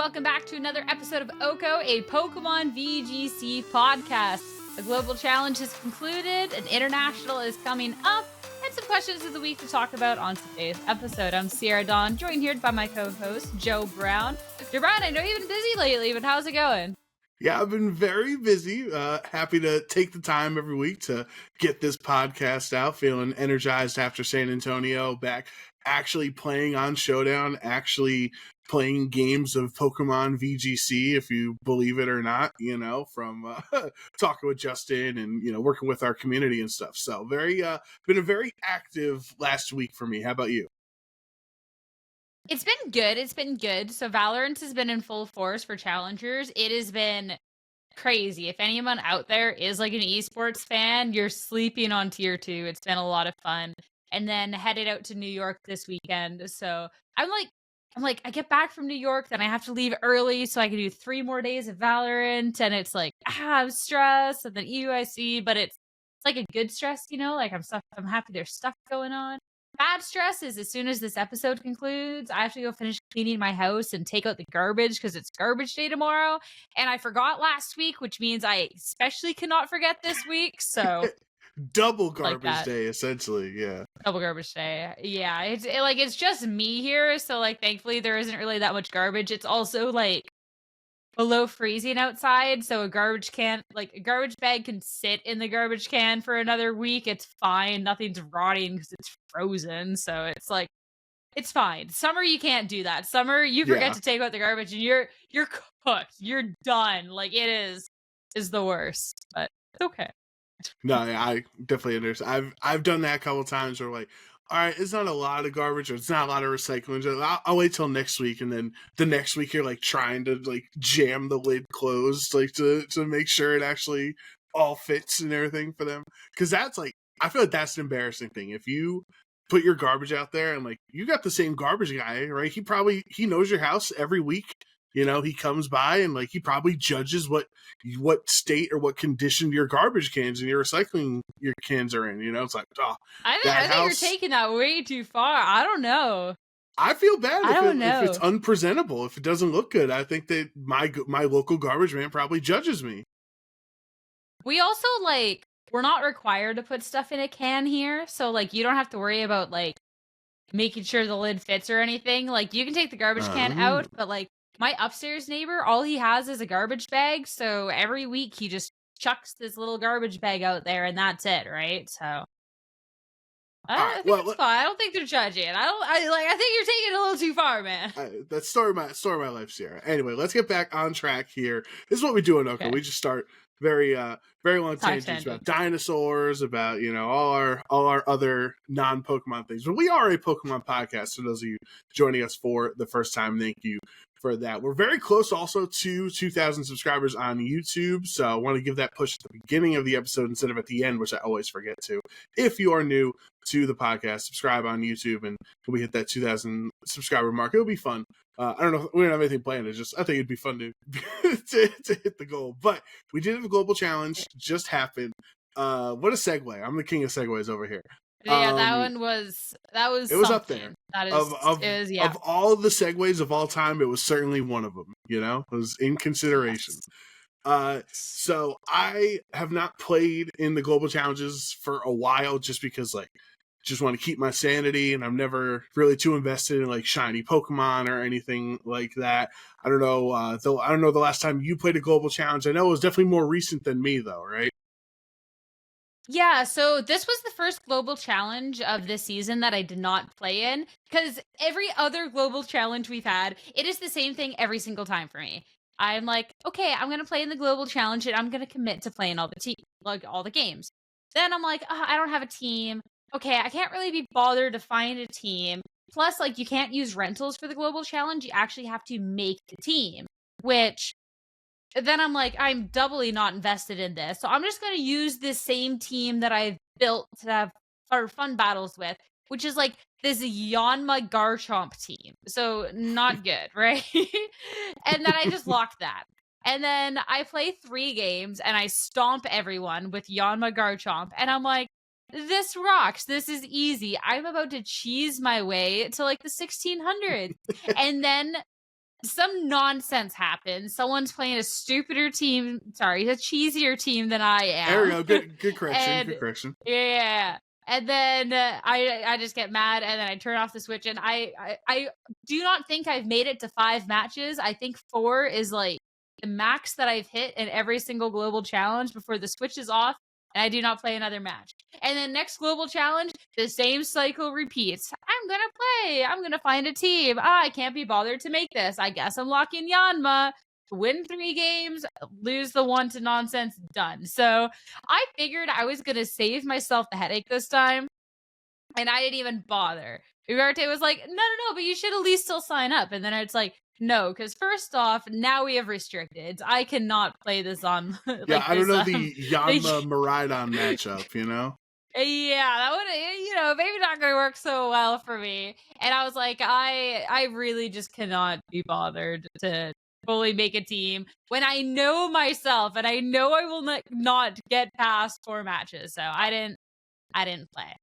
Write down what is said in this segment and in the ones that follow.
welcome back to another episode of OHKO, a Pokémon VGC podcast. The global challenge has concluded, an international is coming up, and some questions of the week to talk about on today's episode. I'm Sierra Dawn, joined here by my co-host, Joe Brown. Joe Brown, I know you've been busy lately, but how's it going? Yeah, I've been very busy. Happy to take the time every week to get this podcast out. Feeling energized after San Antonio, back actually playing on Showdown, actually playing games of Pokemon VGC, if you believe it or not, from talking with Justin and, working with our community and stuff. So been a very active last week for me. How about you? It's been good. So Valorant has been in full force for challengers. It has been crazy. If anyone out there is like an esports fan, you're sleeping on tier 2. It's been a lot of fun. And then headed out to New York this weekend. So I'm like, I get back from New York, then I have to leave early so I can do 3 more days of Valorant. And it's like, I'm stressed. And then EUIC, but it's like a good stress, like I'm happy there's stuff going on. Bad stress is as soon as this episode concludes, I have to go finish cleaning my house and take out the garbage because it's garbage day tomorrow. And I forgot last week, which means I especially cannot forget this week. So double garbage day, essentially. Yeah. Double garbage day. Yeah. It's just me here. So thankfully there isn't really that much garbage. It's also below freezing outside, so a garbage bag can sit in the garbage can for another week. It's fine. Nothing's rotting because it's frozen. So it's fine. Summer, you can't do that. Summer, you forget to take out the garbage and you're cooked. You're done. It is the worst, but it's okay. No, I definitely understand. I've done that a couple of times where all right, it's not a lot of garbage or it's not a lot of recycling. I'll wait till next week, and then the next week you're trying to jam the lid closed to make sure it actually all fits and everything for them. Because that's I feel like that's an embarrassing thing. If you put your garbage out there and you got the same garbage guy, right? He knows your house every week. He comes by and he probably judges what state or what condition your garbage cans and your recycling your cans are in. It's I think you're taking that way too far. I don't know. I feel bad if it's unpresentable, if it doesn't look good. I think that my local garbage man probably judges me. We also we're not required to put stuff in a can here, so you don't have to worry about making sure the lid fits or anything. You can take the garbage can out, but my upstairs neighbor, all he has is a garbage bag, so every week he just chucks this little garbage bag out there, and that's it, right? So I think it's fine. I don't think they're judging. I think you're taking it a little too far, man. That's story of my life, Sierra. Anyway, let's get back on track here. This is what we do in OHKO. Okay. We just start very long tangents about dinosaurs, about all our other non-Pokemon things. But we are a Pokemon podcast. So those of you joining us for the first time, thank you for that. We're very close also to 2,000 subscribers on YouTube, so I want to give that push at the beginning of the episode instead of at the end, which I always forget to. If you are new to the podcast, subscribe on YouTube, and when we hit that 2,000 subscriber mark, it'll be fun. I don't know, we don't have anything planned. I think it'd be fun to hit the goal. But we did have a global challenge just happened. What a segue! I'm the king of segues over here. Yeah, that was it was up there. That is of all the segues of all time, it was certainly one of them. It was in consideration. Yes. So I have not played in the global challenges for a while, just because just want to keep my sanity, and I'm never really too invested in shiny Pokemon or anything like that. I don't know. I don't know the last time you played a global challenge. I know it was definitely more recent than me, though, right? Yeah, so this was the first global challenge of this season that I did not play in, because every other global challenge we've had, it is the same thing every single time for me. I'm like, okay, I'm going to play in the global challenge and I'm going to commit to playing all the games. Then I'm like, I don't have a team. Okay, I can't really be bothered to find a team. Plus, you can't use rentals for the global challenge. You actually have to make the team, which then I'm like, I'm doubly not invested in this. So I'm just going to use this same team that I've built to have our fun battles with, which is this Yanma Garchomp team. So not good, right? And then I just locked that. And then I play 3 games and I stomp everyone with Yanma Garchomp. And I'm like, this rocks. This is easy. I'm about to cheese my way to the 1600s. And then some nonsense happens. Someone's playing a cheesier team than I There we am. go. Good correction. And Good correction. yeah. And then I just get mad, and then I turn off the Switch, and I do not think I've made it to 5 matches. I think 4 is like the max that I've hit in every single global challenge before the Switch is off, and I do not play another match. And then next global challenge, the same cycle repeats. I'm gonna play. I'm gonna find a team. I can't be bothered to make this. I guess I'm locking Yanma. Win 3 games, lose the one to nonsense, done. So I figured I was gonna save myself the headache this time, and I didn't even bother. Ugarte was like, no, but you should at least still sign up. And then it's like, no, because first off, now we have restricted. I cannot play this on Yeah, I don't know the they- Yanma Maridon matchup, you know? yeah, that would, maybe not going to work so well for me. And I was like, I really just cannot be bothered to fully make a team when I know myself and I know I will not get past 4 matches. So I didn't play.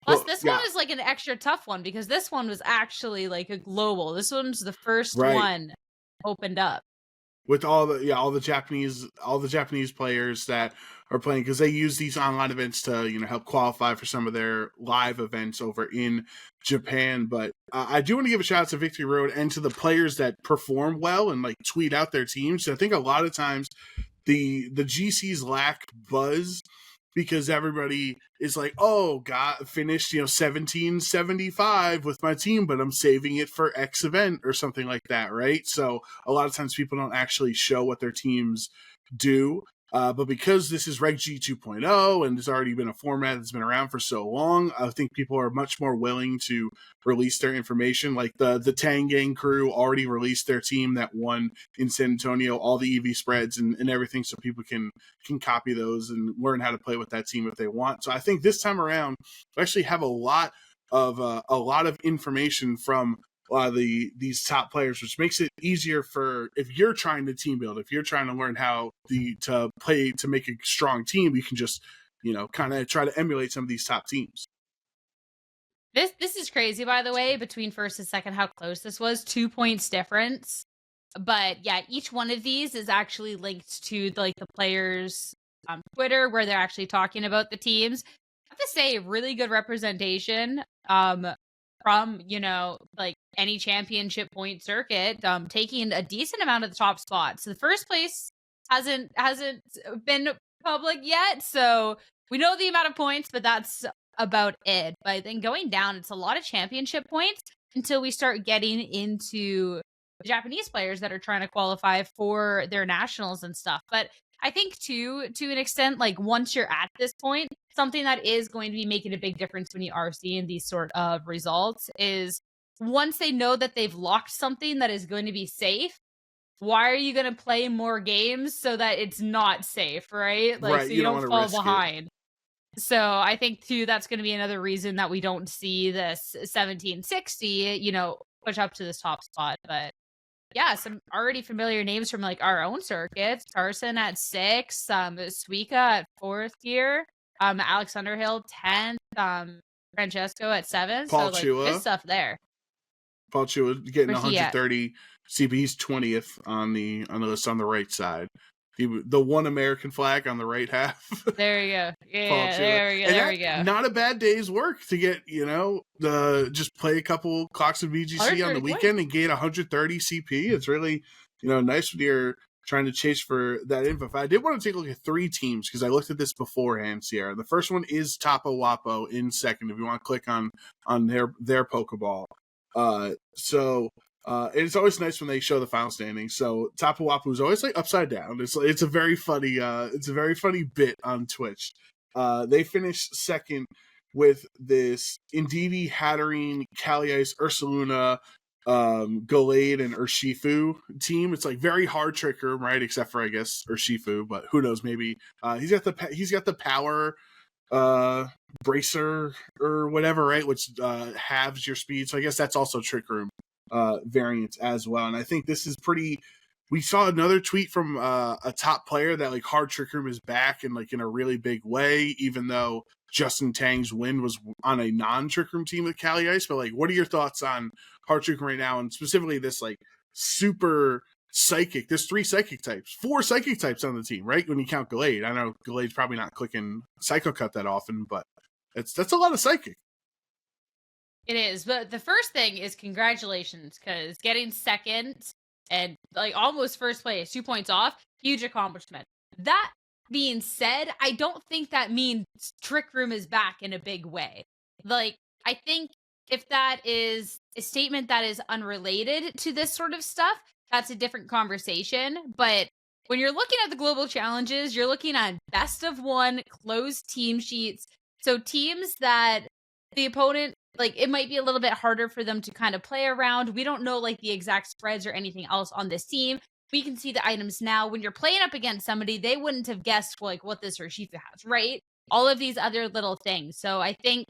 Plus, Well, this yeah, one is like an extra tough one because this one was actually like a global. This one's the first right. one opened up. With all the Japanese players that are playing, because they use these online events to help qualify for some of their live events over in Japan. But I do want to give a shout out to Victory Road and to the players that perform well and like tweet out their teams. I think a lot of times the GCs lack buzz because everybody is like, oh, God, finished 1775 with my team, but I'm saving it for X event or something like that, right? So a lot of times people don't actually show what their teams do. But because this is Reg G 2.0 and there's already been a format that's been around for so long, I think people are much more willing to release their information. Like the Tang Gang crew already released their team that won in San Antonio, all the EV spreads and everything, so people can copy those and learn how to play with that team if they want. So I think this time around, we actually have a lot of information from these top players, which makes it easier for if you're trying to team build, if you're trying to learn how to play to make a strong team, you can just kind of try to emulate some of these top teams. This is crazy, by the way, between first and second, how close this was. 2 points difference. But yeah, each one of these is actually linked to like the players' Twitter where they're actually talking about the teams. I have to say, really good representation from like any championship point circuit, taking a decent amount of the top spots. So the first place hasn't been public yet, so we know the amount of points, but that's about it. But then going down, it's a lot of championship points until we start getting into the Japanese players that are trying to qualify for their nationals and stuff. But I think to an extent, like once you're at this point, something that is going to be making a big difference when you are seeing these sort of results is once they know that they've locked something that is going to be safe, why are you going to play more games so that it's not safe, right? Like, right, so you don't fall risk behind. So I think too, that's going to be another reason that we don't see this 1760, push up to this top spot. But yeah, some already familiar names from like our own circuits. Carson at 6, Suika at 4th gear, Alex Underhill 10th, Francesco at 7th. Paul so like Chua. good stuff there. Paul Chua getting 130 CP's 20th on the list on the right side. The one American flag on the right half. There you go. Yeah, there we go. Not a bad day's work to get, just play a couple clocks of VGC on the weekend and get 130 CP. It's really, nice when you're trying to chase for that info. I did want to take a look at 3 teams because I looked at this beforehand, Sierra. The first one is Tapo Wapo in second. If you want to click on their Pokeball. It's always nice when they show the final standings. So Tapo Wapo is always like upside down. It's a very funny bit on Twitch. They finished second with this Indeedee, Hatterene, Caliice, Ursaluna, Gallade, and Urshifu team. It's like very hard trick room, right? Except for I guess Urshifu, but who knows? Maybe he's got the power bracer or whatever, right? Which halves your speed. So I guess that's also trick room variants as well. And I think this is pretty. We saw another tweet from a top player that like hard trick room is back and like in a really big way, even though Justin Tang's win was on a non trick room team with Caliice. But like, what are your thoughts on hard trick room right now, and specifically this like super psychic. There's 4 psychic types on the team, right? When you count Gallade. I know Gallade's probably not clicking Psycho Cut that often, but that's a lot of psychic. It is, but the first thing is congratulations, because getting second and like almost first place, 2 points off, huge accomplishment. That being said, I don't think that means Trick Room is back in a big way. Like, I think if that is a statement that is unrelated to this sort of stuff, that's a different conversation. But when you're looking at the global challenges, you're looking at best of 1 closed team sheets. So teams that the opponent, like, it might be a little bit harder for them to kind of play around. We don't know like the exact spreads or anything else on this team. We can see the items now. When you're playing up against somebody, they wouldn't have guessed like what this Urshifu has, right? All of these other little things. So I think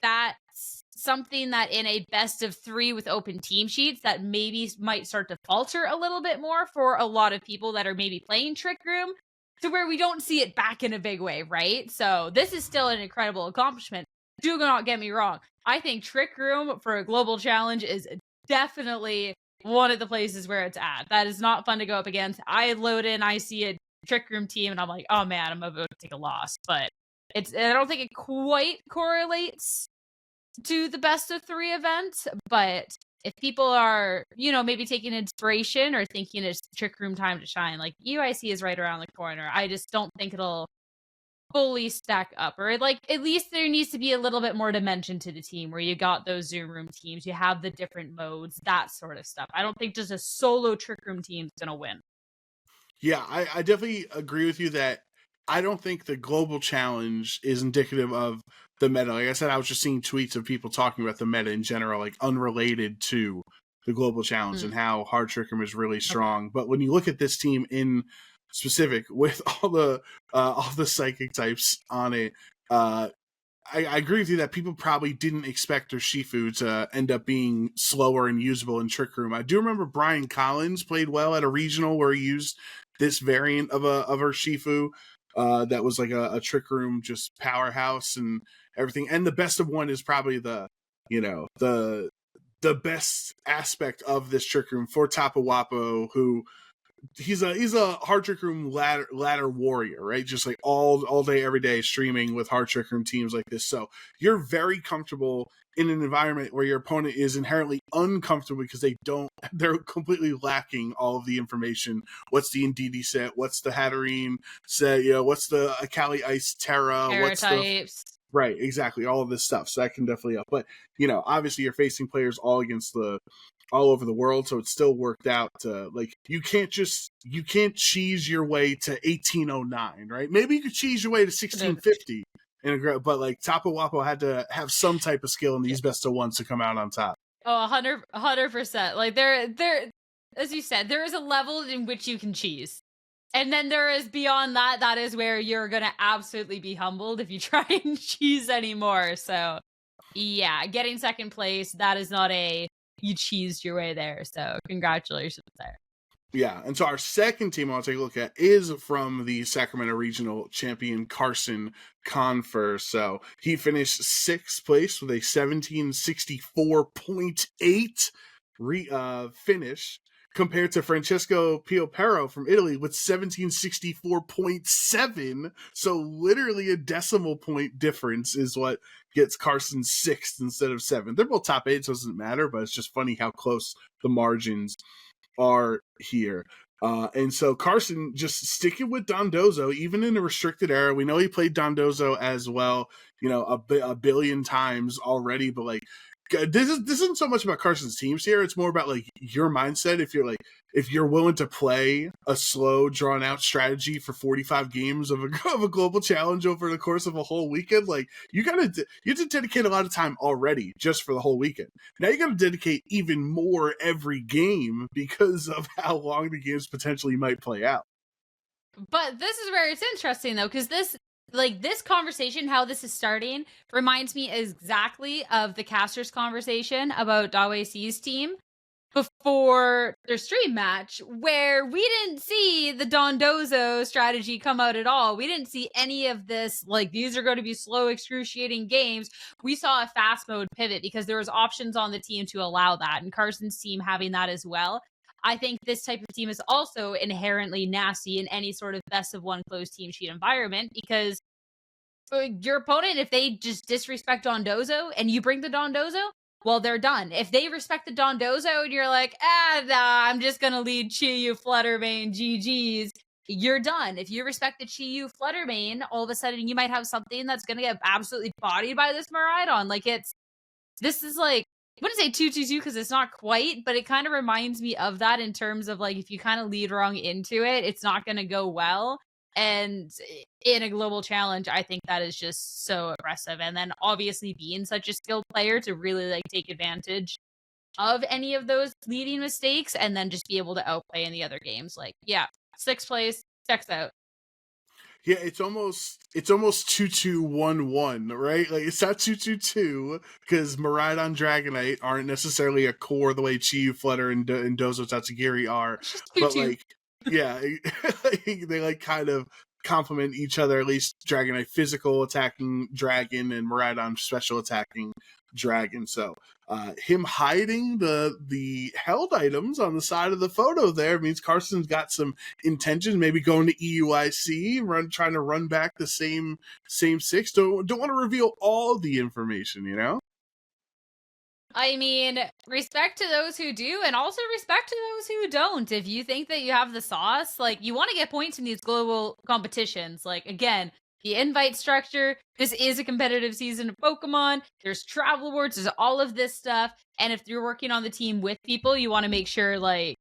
that's something that in a best of 3 with open team sheets that maybe might start to falter a little bit more for a lot of people that are maybe playing Trick Room, to where we don't see it back in a big way, right? So this is still an incredible accomplishment. Do not get me wrong. I think Trick Room for a global challenge is definitely one of the places where it's at. That is not fun to go up against. I load in, I see a Trick Room team, and I'm like, oh man, I'm about to take a loss. But I don't think it quite correlates to the best of 3 events. But if people are, maybe taking inspiration or thinking it's Trick Room time to shine, like EUIC is right around the corner. I just don't think it'll fully stack up, or like at least there needs to be a little bit more dimension to the team where you got those Zoom room teams, you have the different modes, that sort of stuff. I don't think just a solo Trick Room team is gonna win. Yeah, I definitely agree with you that I don't think the global challenge is indicative of the meta. Like I said, I was just seeing tweets of people talking about the meta in general, like unrelated to the global challenge and how hard Trick Room is really strong. Okay. But when you look at this team in specific with all the psychic types on it, I agree with you that people probably didn't expect Urshifu to end up being slower and usable in Trick Room. I do remember Brian Collins played well at a regional where he used this variant of Urshifu that was like a Trick Room just powerhouse and everything. And the best of 1 is probably the best aspect of this Trick Room for Tapu Wapo, who he's a hard Trick Room ladder warrior, right? Just like all day, every day streaming with hard Trick Room teams like this. So you're very comfortable in an environment where your opponent is inherently uncomfortable because they're completely lacking all of the information. What's the Indeedee set? What's the Hatterene set? What's the Akali Ice Terra? What's types? Right, exactly. All of this stuff. So that can definitely help. But, obviously you're facing players all over the world, so it still worked out to, like, you can't cheese your way to 1809, right? Maybe you could cheese your way to 1650 but like Tapu Wapo had to have some type of skill in these best of 1s to come out on top. Oh, 100%. Like there, as you said, there is a level in which you can cheese. And then there is beyond that, that is where you're going to absolutely be humbled if you try and cheese anymore. So yeah, getting second place, that is not you cheesed your way there. So congratulations there. Yeah, and so our second team I'll take a look at is from the Sacramento Regional Champion, Carson Confer. So he finished 6th place with a 1764.8 finish, compared to Francesco Piopero from Italy with 1764.7. So literally a decimal point difference is what gets Carson 6th instead of 7th. They're both top 8, so it doesn't matter, but it's just funny how close the margins are here. And so Carson just sticking with Dondozo, even in a restricted era. We know he played Dondozo as well, a billion times already, but like, this isn't so much about Carson's teams here. It's more about like your mindset. If you're willing to play a slow, drawn out strategy for 45 games of a global challenge over the course of a whole weekend, like you have to dedicate a lot of time already just for the whole weekend. Now you got to dedicate even more every game because of how long the games potentially might play out. But this is where it's interesting though, because this conversation, how this is starting, reminds me exactly of the casters conversation about Dawei C's team. before their stream match, where we didn't see the Dondozo strategy come out at all. We didn't see any of this, like, these are going to be slow, excruciating games. We saw a fast mode pivot because there was options on the team to allow that, and Carson's team having that as well. I think this type of team is also inherently nasty in any sort of best of one closed team sheet environment, because your opponent, if they just disrespect Dondozo and you bring the Dondozo, well, they're done. If they respect the Dondozo and you're like, nah, I'm just gonna lead Chiyu Fluttermane GG's, you're done. If you respect the Chiyu Fluttermane, all of a sudden you might have something that's gonna get absolutely bodied by this Miraidon. Like, this is like, I wouldn't say 2-2-2 because it's not quite, but it kind of reminds me of that in terms of, like, if you kind of lead wrong into it, it's not gonna go well. And in a global challenge, I think that is just so aggressive. And then obviously being such a skilled player to really, like, take advantage of any of those leading mistakes and then just be able to outplay in the other games. Like, yeah, 6th place, checks out. Yeah, it's almost 2-2-1-1, right? Like, it's not 2-2-2 because Miraidon Dragonite aren't necessarily a core the way Chiyu Flutter and Dozo Tatsugiri are, but like, yeah, they like kind of complement each other. At least Dragonite physical attacking dragon and Miraidon special attacking dragon. So him hiding the held items on the side of the photo there means Carson's got some intentions, maybe going to EUIC, trying to run back the same 6. Don't want to reveal all the information, you know? I mean, respect to those who do, and also respect to those who don't. If you think that you have the sauce, like, you want to get points in these global competitions. Like, again, the invite structure, this is a competitive season of Pokemon. There's travel awards, there's all of this stuff. And if you're working on the team with people, you want to make sure, like,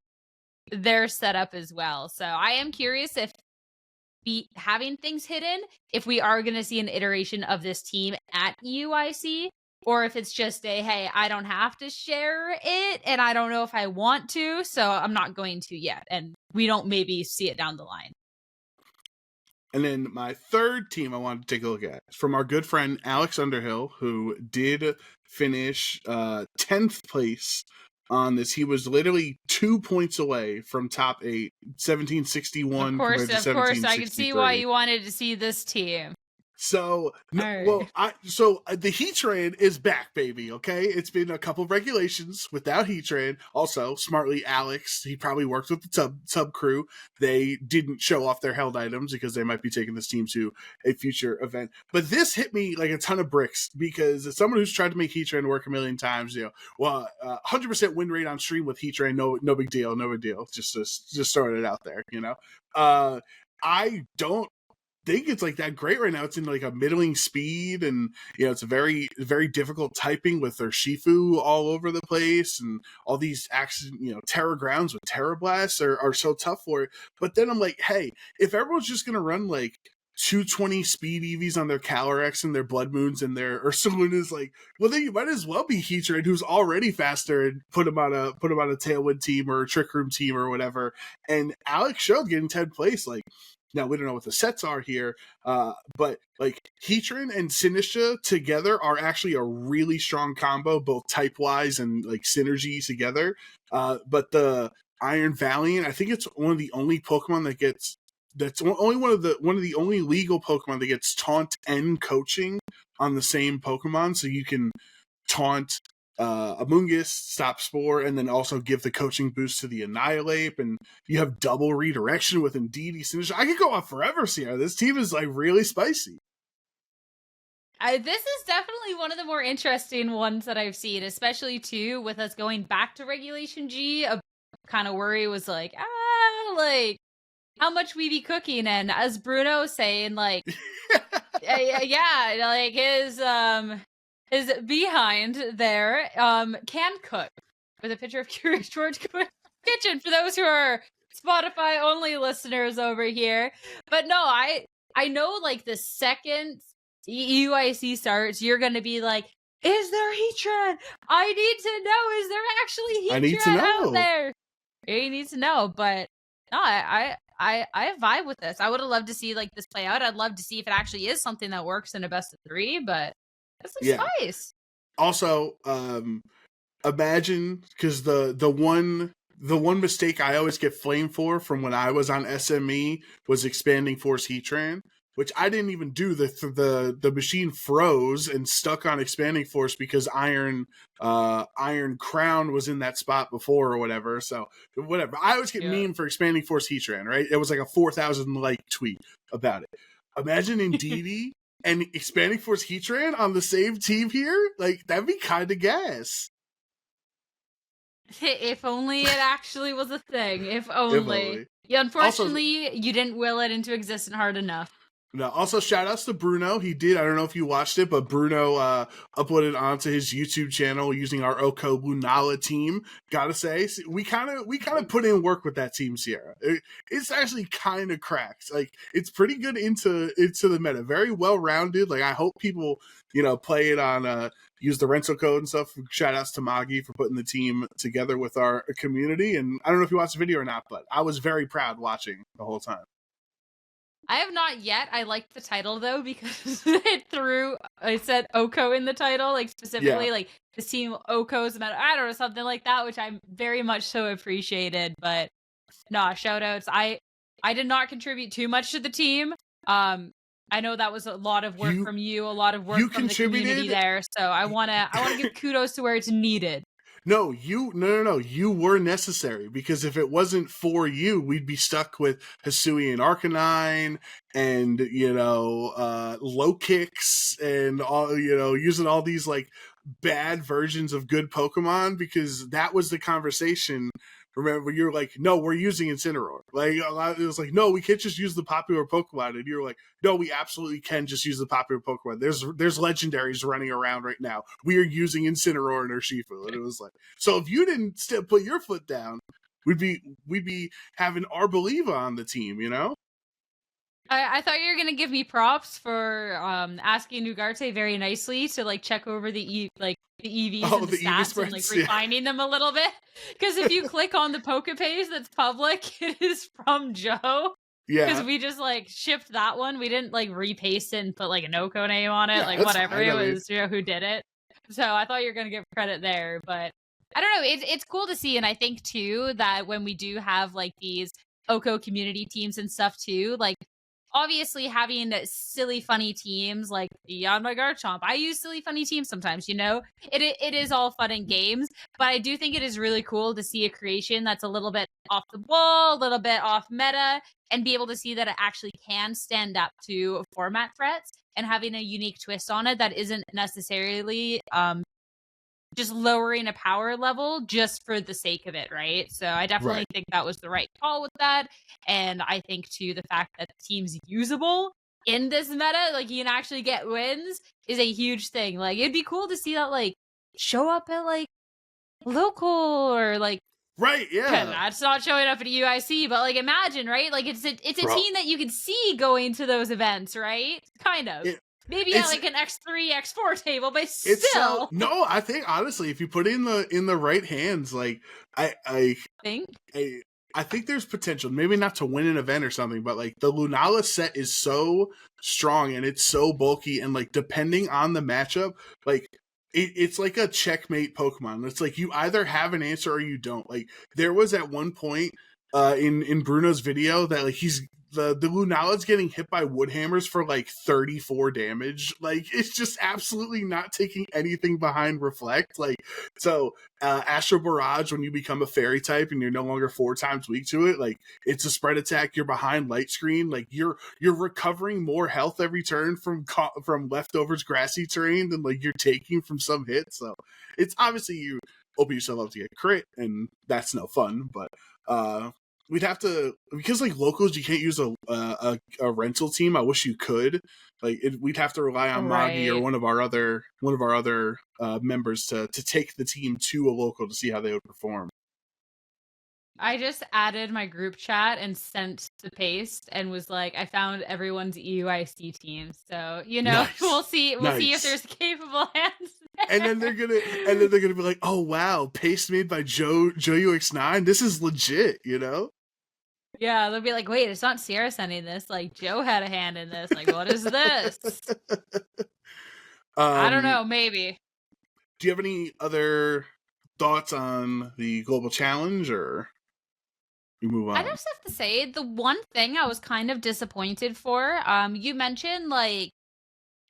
they're set up as well. So I am curious if having things hidden, if we are going to see an iteration of this team at EUIC, or if it's just a, hey, I don't have to share it, and I don't know if I want to, so I'm not going to yet. And we don't maybe see it down the line. And then my third team I wanted to take a look at is from our good friend Alex Underhill, who did finish 10th place on this. He was literally 2 points away from top 8, 1761 compared to 1763. Of course, I can see why you wanted to see this team. So, the Heatran is back, baby, okay? It's been a couple of regulations without Heatran. Also, smartly, Alex, he probably worked with the sub crew. They didn't show off their held items because they might be taking this team to a future event. But this hit me like a ton of bricks because as someone who's tried to make Heatran work a million times, 100% win rate on stream with Heatran, no big deal, just throwing it out there, you know? I don't think it's like that great right now. It's in like a middling speed, and it's a very, very difficult typing with their Shifu all over the place, and all these Terra grounds with Terra Blasts are so tough for it. But then I'm like, hey, if everyone's just gonna run like 220 speed EVs on their Calyrex and their Blood Moons and their Ursaluna, is like, well, then you might as well be Heatran, who's already faster, and put him on a Tailwind team or a Trick Room team or whatever. And Alex showed getting 10th place, like. Now, we don't know what the sets are here, but like Heatran and Sinistra together are actually a really strong combo, both type-wise and like synergy together. But the Iron Valiant, I think it's one of the only Pokemon that's only one of the only legal Pokemon that gets taunt and coaching on the same Pokemon. So you can taunt Amoonguss, stop Spore, and then also give the coaching boost to the Annihilate, and you have double redirection with Indeedee Sinistra. I could go on forever, Sierra. This team is like really spicy. This is definitely one of the more interesting ones that I've seen, especially too with us going back to Regulation G. A kind of worry was like, like how much we be cooking, and as Bruno saying, like, yeah, like his behind there can cook with a picture of Curious George Kitchen for those who are Spotify only listeners over here. But no, I know, like, the second EUIC starts, you're gonna be like, is there Heatran? I need to know, is there actually Heatran out there? You need to know. But no, I vibe with this. I would have loved to see like this play out. I'd love to see if it actually is something that works in a best of 3, but it's some spice. Also, imagine, because the one mistake I always get flamed for from when I was on SME was expanding force Heatran, which I didn't even do. The machine froze and stuck on expanding force because Iron Crown was in that spot before or whatever. So whatever. I always get memed for expanding force Heatran, right? It was like a 4,000 like tweet about it. Imagine Indeedee and expanding force Heatran on the same team here. Like, that'd be kind of gas. If only it actually was a thing. If only. Yeah, unfortunately, also, you didn't will it into existence hard enough. No, also shout outs to Bruno. He did. I don't know if you watched it, but Bruno uploaded onto his YouTube channel using our OHKO Lunala team. Gotta say, we kind of put in work with that team, Sierra. It's actually kind of cracked. Like, it's pretty good into the meta. Very well rounded. Like, I hope people play it on use the rental code and stuff. Shout outs to Magi for putting the team together with our community. And I don't know if you watched the video or not, but I was very proud watching the whole time. I have not yet. I liked the title though because I said OHKO in the title, like specifically like the team OHKO's about I don't know, something like that, which I very much so appreciated. But shout outs. I did not contribute too much to the team. I know that was a lot of work from you, a lot of work from the community there. So I wanna give kudos to where it's needed. No, you were necessary, because if it wasn't for you, we'd be stuck with Hisuian Arcanine and low kicks and all using all these like bad versions of good Pokemon, because that was the conversation. Remember, you're like, no, we're using Incineroar. Like, it was like, no, we can't just use the popular Pokemon. And you're like, no, we absolutely can just use the popular Pokemon. There's legendaries running around right now. We are using Incineroar and Urshifu. And it was like, so if you didn't still put your foot down, we'd be having Arboliva on the team, I thought you were gonna give me props for asking Ugarte very nicely to like check over the EVs and the stats and like refining them a little bit. Because if you click on the Pokepage that's public, it is from Joe. Yeah. Because we just like shipped that one. We didn't like repaste it and put like an OHKO name on it. Like whatever. It was who did it. So I thought you were gonna give credit there, but I don't know. It's cool to see, and I think too that when we do have like these OHKO community teams and stuff too, like obviously having silly funny teams like Beyond My Garchomp. I use silly funny teams sometimes, it is all fun and games, but I do think it is really cool to see a creation that's a little bit off the wall, a little bit off meta, and be able to see that it actually can stand up to format threats and having a unique twist on it that isn't necessarily just lowering a power level just for the sake of it, right? So I definitely think that was the right call with that. And I think, too, the fact that the team's usable in this meta, like, you can actually get wins, is a huge thing. Like, it'd be cool to see that, like, show up at, like, local or, like... Right, yeah. That's not showing up at a EUIC, but, like, imagine, right? Like, it's a team that you can see going to those events, right? Kind of. Maybe at like an X3, X4 table, but still. No, I think honestly, if you put it in the right hands, like I think there's potential. Maybe not to win an event or something, but like the Lunala set is so strong and it's so bulky, and like depending on the matchup, like it's like a checkmate Pokemon. It's like you either have an answer or you don't. Like there was at one point in Bruno's video that like the Lunala's getting hit by wood hammers for like 34 damage. Like it's just absolutely not taking anything behind Reflect. Like so Astro Barrage, when you become a fairy type and you're no longer 4 times weak to it, like it's a spread attack, you're behind Light Screen, like you're recovering more health every turn from leftovers grassy terrain than like you're taking from some hits. So it's obviously you open yourself up to get crit, and that's no fun, but we'd have to, because like locals, you can't use a rental team. I wish you could. Like we'd have to rely on Magi or one of our other members to take the team to a local to see how they would perform. I just added my group chat and sent the paste and was like, I found everyone's EUIC team. So nice. We'll see. We'll see if there's capable hands there. And then they're gonna be like, oh wow, paste made by Joe UX9. This is legit, Yeah, they'll be like, wait, it's not Sierra sending this. Like, Joe had a hand in this. Like, what is this? I don't know, maybe. Do you have any other thoughts on the global challenge, or you move I on? just have to say, the one thing I was kind of disappointed for, you mentioned like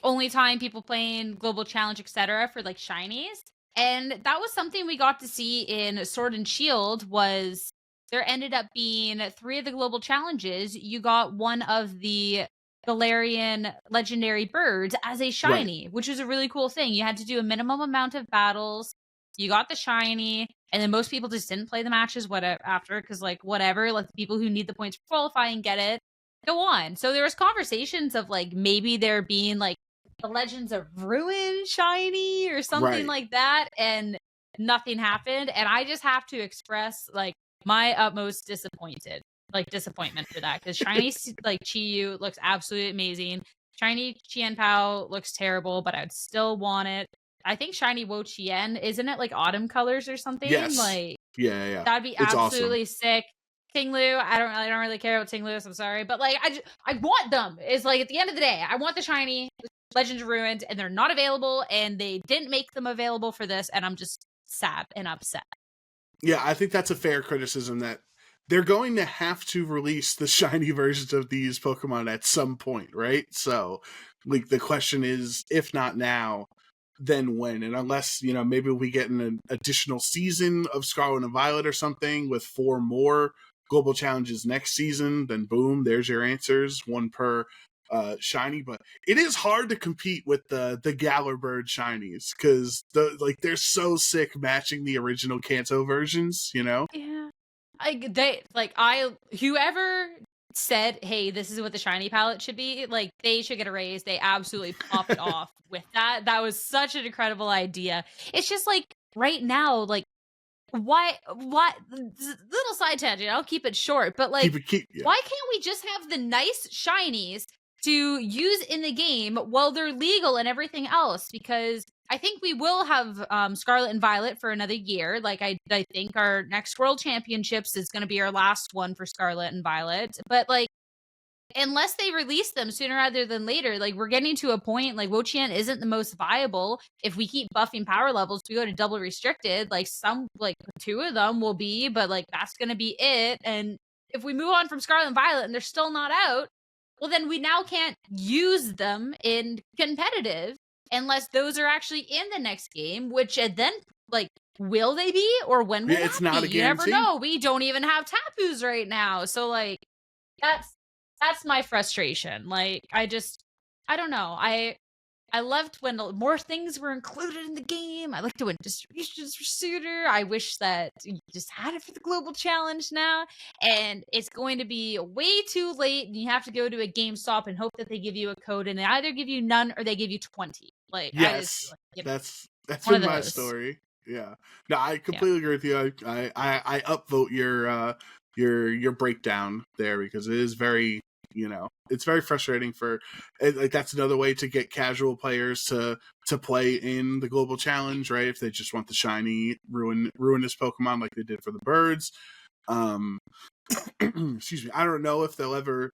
only time people playing global challenge, etc., for like shinies, and that was something we got to see in Sword and Shield. Was there ended up being three of the global challenges? You got one of the Galarian legendary birds as a Right. shiny, which was a really cool thing. You had to do a minimum amount of battles. You got the shiny, and then most people just didn't play the matches whatever after, because like whatever, like the people who need the points for qualifying get it, go on. So there was conversations of like maybe there being like the Legends of Ruin shiny or something Right. like that, and nothing happened. And I just have to express like my utmost disappointment for that, because shiny like Chiyu looks absolutely amazing. Shiny Qianpao looks terrible, but I'd still want it. I think shiny Wo Chien, isn't it like autumn colors or something? Yes. Like Yeah. that'd be It's awesome. absolutely sick. Ting Lu, I don't really care about Ting Lu, so I'm sorry, but like I want them. It's like at the end of the day, I want the shiny Legends of Ruined, and they're not available, and they didn't make them available for this, and I'm just sad and upset. Yeah, I think that's a fair criticism, that they're going to have to release the shiny versions of these Pokemon at some point, right? So, like, the question is, if not now, then when? And unless, maybe we get an additional season of Scarlet and Violet or something with 4 more global challenges next season, then boom, there's your answers, one per shiny. But it is hard to compete with the Galar Bird shinies, because they're so sick matching the original Kanto versions. Yeah. Whoever said, hey, this is what the shiny palette should be, like they should get a raise. They absolutely popped off with that. That was such an incredible idea. It's just like right now, like why little side tangent, I'll keep it short, but like Yeah. why can't we just have the nice shinies to use in the game while they're legal and everything else? Because I think we will have Scarlet and Violet for another year. Like I think our next World Championships is going to be our last one for Scarlet and Violet. But like unless they release them sooner rather than later, like we're getting to a point like Wo-Chien isn't the most viable. If we keep buffing power levels to go to double restricted, like some like 2 of them will be, but like that's gonna be it. And if we move on from Scarlet and Violet and they're still not out, well then we now can't use them in competitive unless those are actually in the next game, which then like will they be, or when will It's that not be? a You never guarantee. know. We don't even have Tapus right now. So like that's my frustration. Like I don't know. I loved when more things were included in the game. I liked it when distributions were sooner. I wish that you just had it for the global challenge now. And it's going to be way too late, and you have to go to a GameStop and hope that they give you a code, and they either give you none or they give you 20. Like I just Yes, that's one been of my those. story. Yeah, no, I Yeah. completely agree with you. I upvote your breakdown there, because it is very, it's very frustrating for, like, that's another way to get casual players to play in the global challenge, right? If they just want the shiny ruinous Pokemon like they did for the birds. Excuse me. I don't know if they'll ever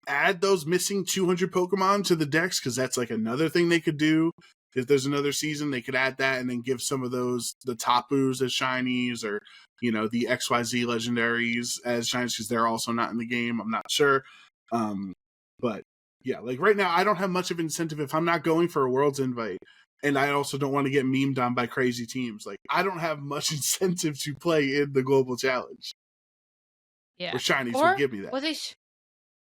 add those missing 200 Pokemon to the decks, because that's like another thing they could do. If there's another season, they could add that and then give some of those, the Tapus as shinies, or the XYZ legendaries as shinies, because they're also not in the game. I'm not sure, but yeah, like right now I don't have much of incentive if I'm not going for a Worlds invite, and I also don't want to get memed on by crazy teams. Like, I don't have much incentive to play in the global challenge, Yeah. where shinies would Or give me that. what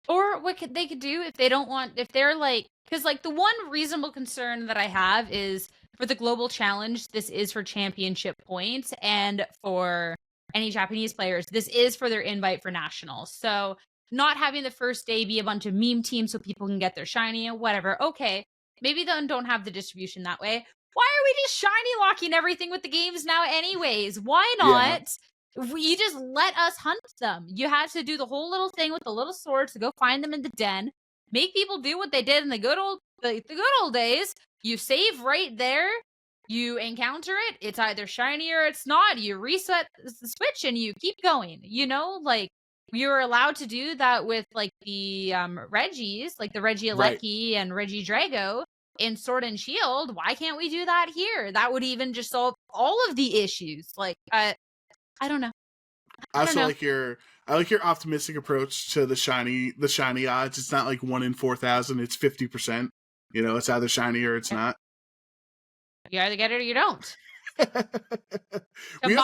or what they could do if they don't want, if they're like, because like the one reasonable concern that I have is for the global challenge, this is for championship points, and for any Japanese players, this is for their invite for nationals. So not having the first day be a bunch of meme teams so people can get their shiny and whatever. Okay, maybe then don't have the distribution that way. Why are we just shiny locking everything with the games now anyways? Why Yeah, not? You just let us hunt them. You had to do the whole little thing with the little swords to go find them in the den. Make people do what they did in the good old days. You save right there. You encounter it. It's either shiny or it's not. You reset the switch and you keep going. Like you were allowed to do that with like the Reggies, like the right. Regieleki and Regidrago. in Sword and Shield. Why can't we do that here? That would even just solve all of the issues. Like, I don't know. I also like your optimistic approach to the shiny odds. It's not like 1 in 4,000. It's 50%. You know, it's either shiny or it's not. You either get it or you don't. We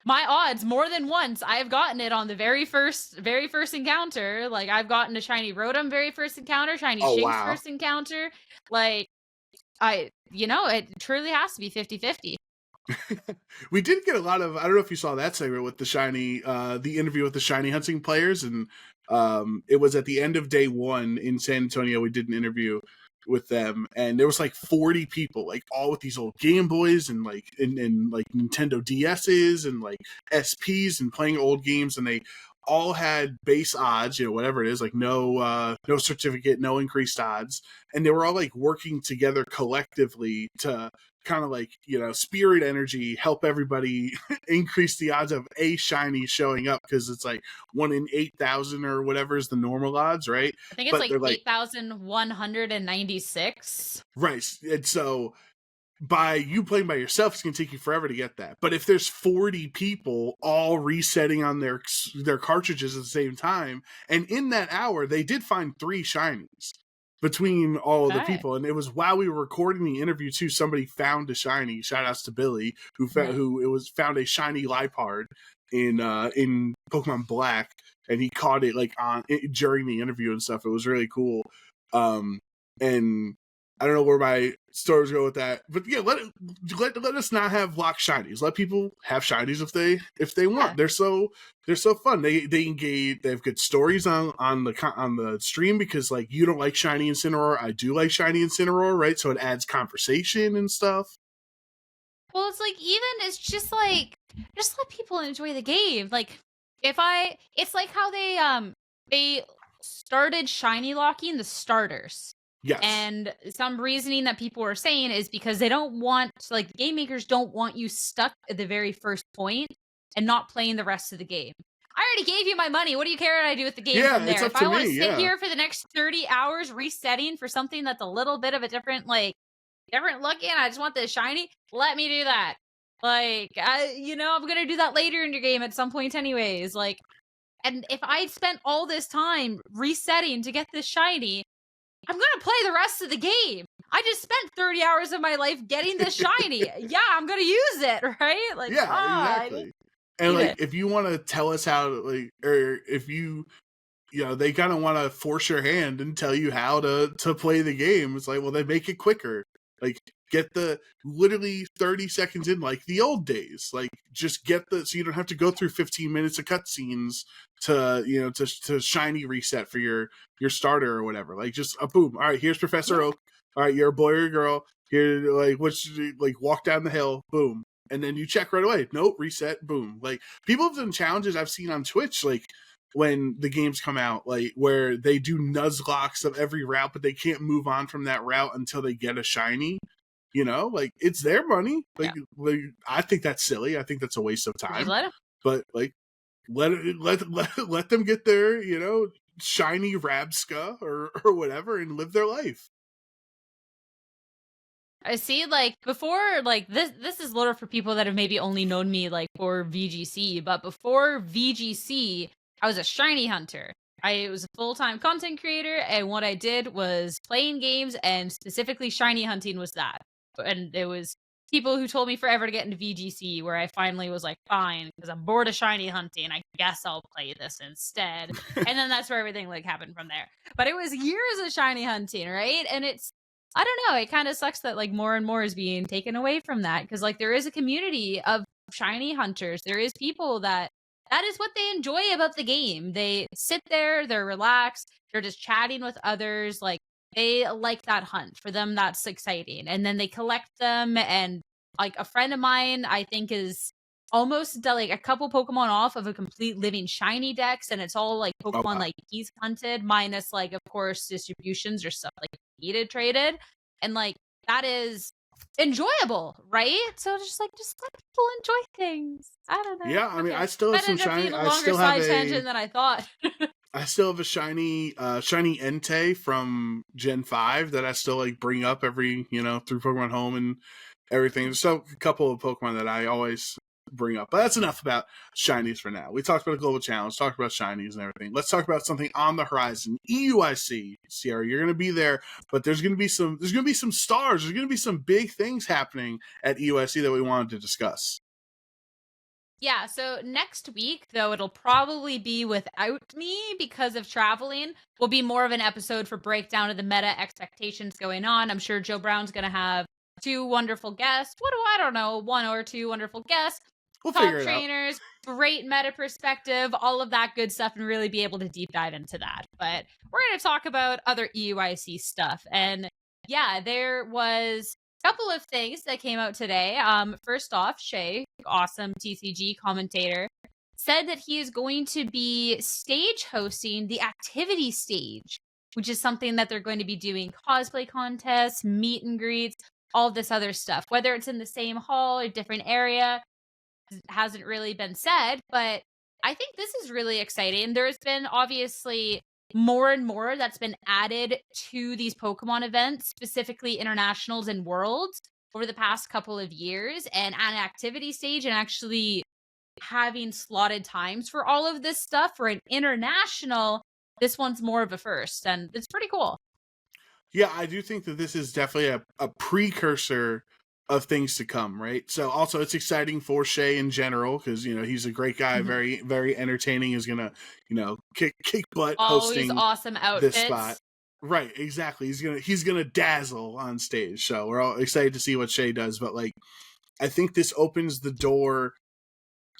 My odds more than once I've gotten it on the very first encounter. Like, I've gotten a shiny Rotom very first encounter, shiny Shinx first encounter. Like, it truly has to be 50-50. We did get a lot of, I don't know if you saw that segment with the shiny, the interview with the shiny hunting players, and it was at the end of day 1 in San Antonio. We did an interview with them, and there was like 40 people, like all with these old Game Boys and like like Nintendo DS's and like SPs and playing old games, and they all had base odds, you know, whatever it is, like no certificate, no increased odds, and they were all like working together collectively to kind of like, you know, spirit energy, help everybody increase the odds of a shiny showing up, because it's like 1 in 8,000 or whatever is the normal odds, right? I think it's like 8,196. Right. And so by you playing by yourself, it's going to take you forever to get that. But if there's 40 people all resetting on their cartridges at the same time, and in that hour, they did find 3 shinies between all of the people, and it was while we were recording the interview too. Somebody found a shiny. Shout outs to Billy, who found a shiny Liepard in Pokemon Black, and he caught it like during the interview and stuff. It was really cool. And I don't know where my stories go with that, but yeah, let us not have locked shinies. Let people have shinies if they want. They're so fun. They engage. They have good stories on the stream, because like, you don't like shiny Incineroar, I do like shiny Incineroar, right? So it adds conversation and stuff. Well, it's like, it's just like, just let people enjoy the game. Like, it's like how they started shiny locking the starters. Yes. And some reasoning that people are saying is because they don't want, like, the game makers don't want you stuck at the very first point and not playing the rest of the game. I already gave you my money. What do you care what I do with the game from there? If I want to sit here for the next 30 hours resetting for something that's a little bit of a different looking, I just want this shiny, let me do that. Like, I'm going to do that later in your game at some point anyways. Like, and if I spent all this time resetting to get this shiny, I'm going to play the rest of the game. I just spent 30 hours of my life getting this shiny. Yeah, I'm going to use it, right? Like, exactly. And like, if you want to tell us how, like, or if you they kind of want to force your hand and tell you how to play the game, it's like, well, they make it quicker. Like, get the literally 30 seconds in, like the old days. Like, just get so you don't have to go through 15 minutes of cutscenes to shiny reset for your starter or whatever. Like, just a boom. All right, here's Professor Oak. All right, you're a boy or a girl. Here, like, walk down the hill. Boom. And then you check right away. Nope, reset. Boom. Like, people have done challenges I've seen on Twitch, like, when the games come out, like, where they do Nuzlocks of every route, but they can't move on from that route until they get a shiny. Like, it's their money. Like, I think that's silly. I think that's a waste of time. But like, let them get their shiny Rabska or whatever and live their life. I see, like, before, like, this is loaded for people that have maybe only known me, like, for VGC, but before VGC, I was a shiny hunter. I was a full-time content creator, and what I did was playing games, and specifically shiny hunting was that. And it was people who told me forever to get into VGC, where I finally was like, fine, because I'm bored of shiny hunting, I guess I'll play this instead. And then that's where everything, like, happened from there. But it was years of shiny hunting, right? And I don't know, it kind of sucks that, like, more and more is being taken away from that, because, like, there is a community of shiny hunters. There is people that is what they enjoy about the game. They sit there, they're relaxed, they're just chatting with others, like, they like that hunt. For them, that's exciting. And then they collect them, and, like, a friend of mine, I think, is almost like a couple Pokemon off of a complete living shiny dex, and it's all like Pokemon like he's hunted, minus, like, of course, distributions or stuff like needed traded. And, like, that is enjoyable, right? So just let people enjoy things. I don't know. Yeah, I mean, Okay. I still have That some ended up shiny. being a longer side tangent than I thought. I still have a shiny Entei from Gen 5 that I still like bring up every, through Pokemon Home and everything. So a couple of Pokemon that I always bring up. But that's enough about shinies for now. We talked about a global challenge, talked about shinies and everything. Let's talk about something on the horizon. EUIC, Sierra, you're gonna be there, but there's gonna be some stars, there's gonna be some big things happening at EUIC that we wanted to discuss. Yeah, so next week, though it'll probably be without me because of traveling, will be more of an episode for breakdown of the meta expectations going on. I'm sure Joe Brown's going to have two wonderful guests. I don't know, one or two wonderful guests. We'll Top figure it out. trainers, great meta perspective, all of that good stuff, and really be able to deep dive into that. But we're going to talk about other EUIC stuff. And yeah, there was couple of things that came out today. First off, Shay, awesome TCG commentator, said that he is going to be stage hosting the activity stage, which is something that they're going to be doing cosplay contests, meet and greets, all this other stuff. Whether it's in the same hall or different area hasn't really been said, but I think this is really exciting. There's been obviously more and more that's been added to these Pokemon events, specifically internationals and worlds, over the past couple of years, and an activity stage, and actually having slotted times for all of this stuff for an international. This one's more of a first, and it's pretty cool. Yeah, I do think that this is definitely a precursor of things to come, right? So also it's exciting for Shay in general because he's a great guy, very very entertaining. Is gonna kick butt Always hosting awesome this spot. outfits. Right, exactly. He's gonna dazzle on stage. So we're all excited to see what Shay does. But like, I think this opens the door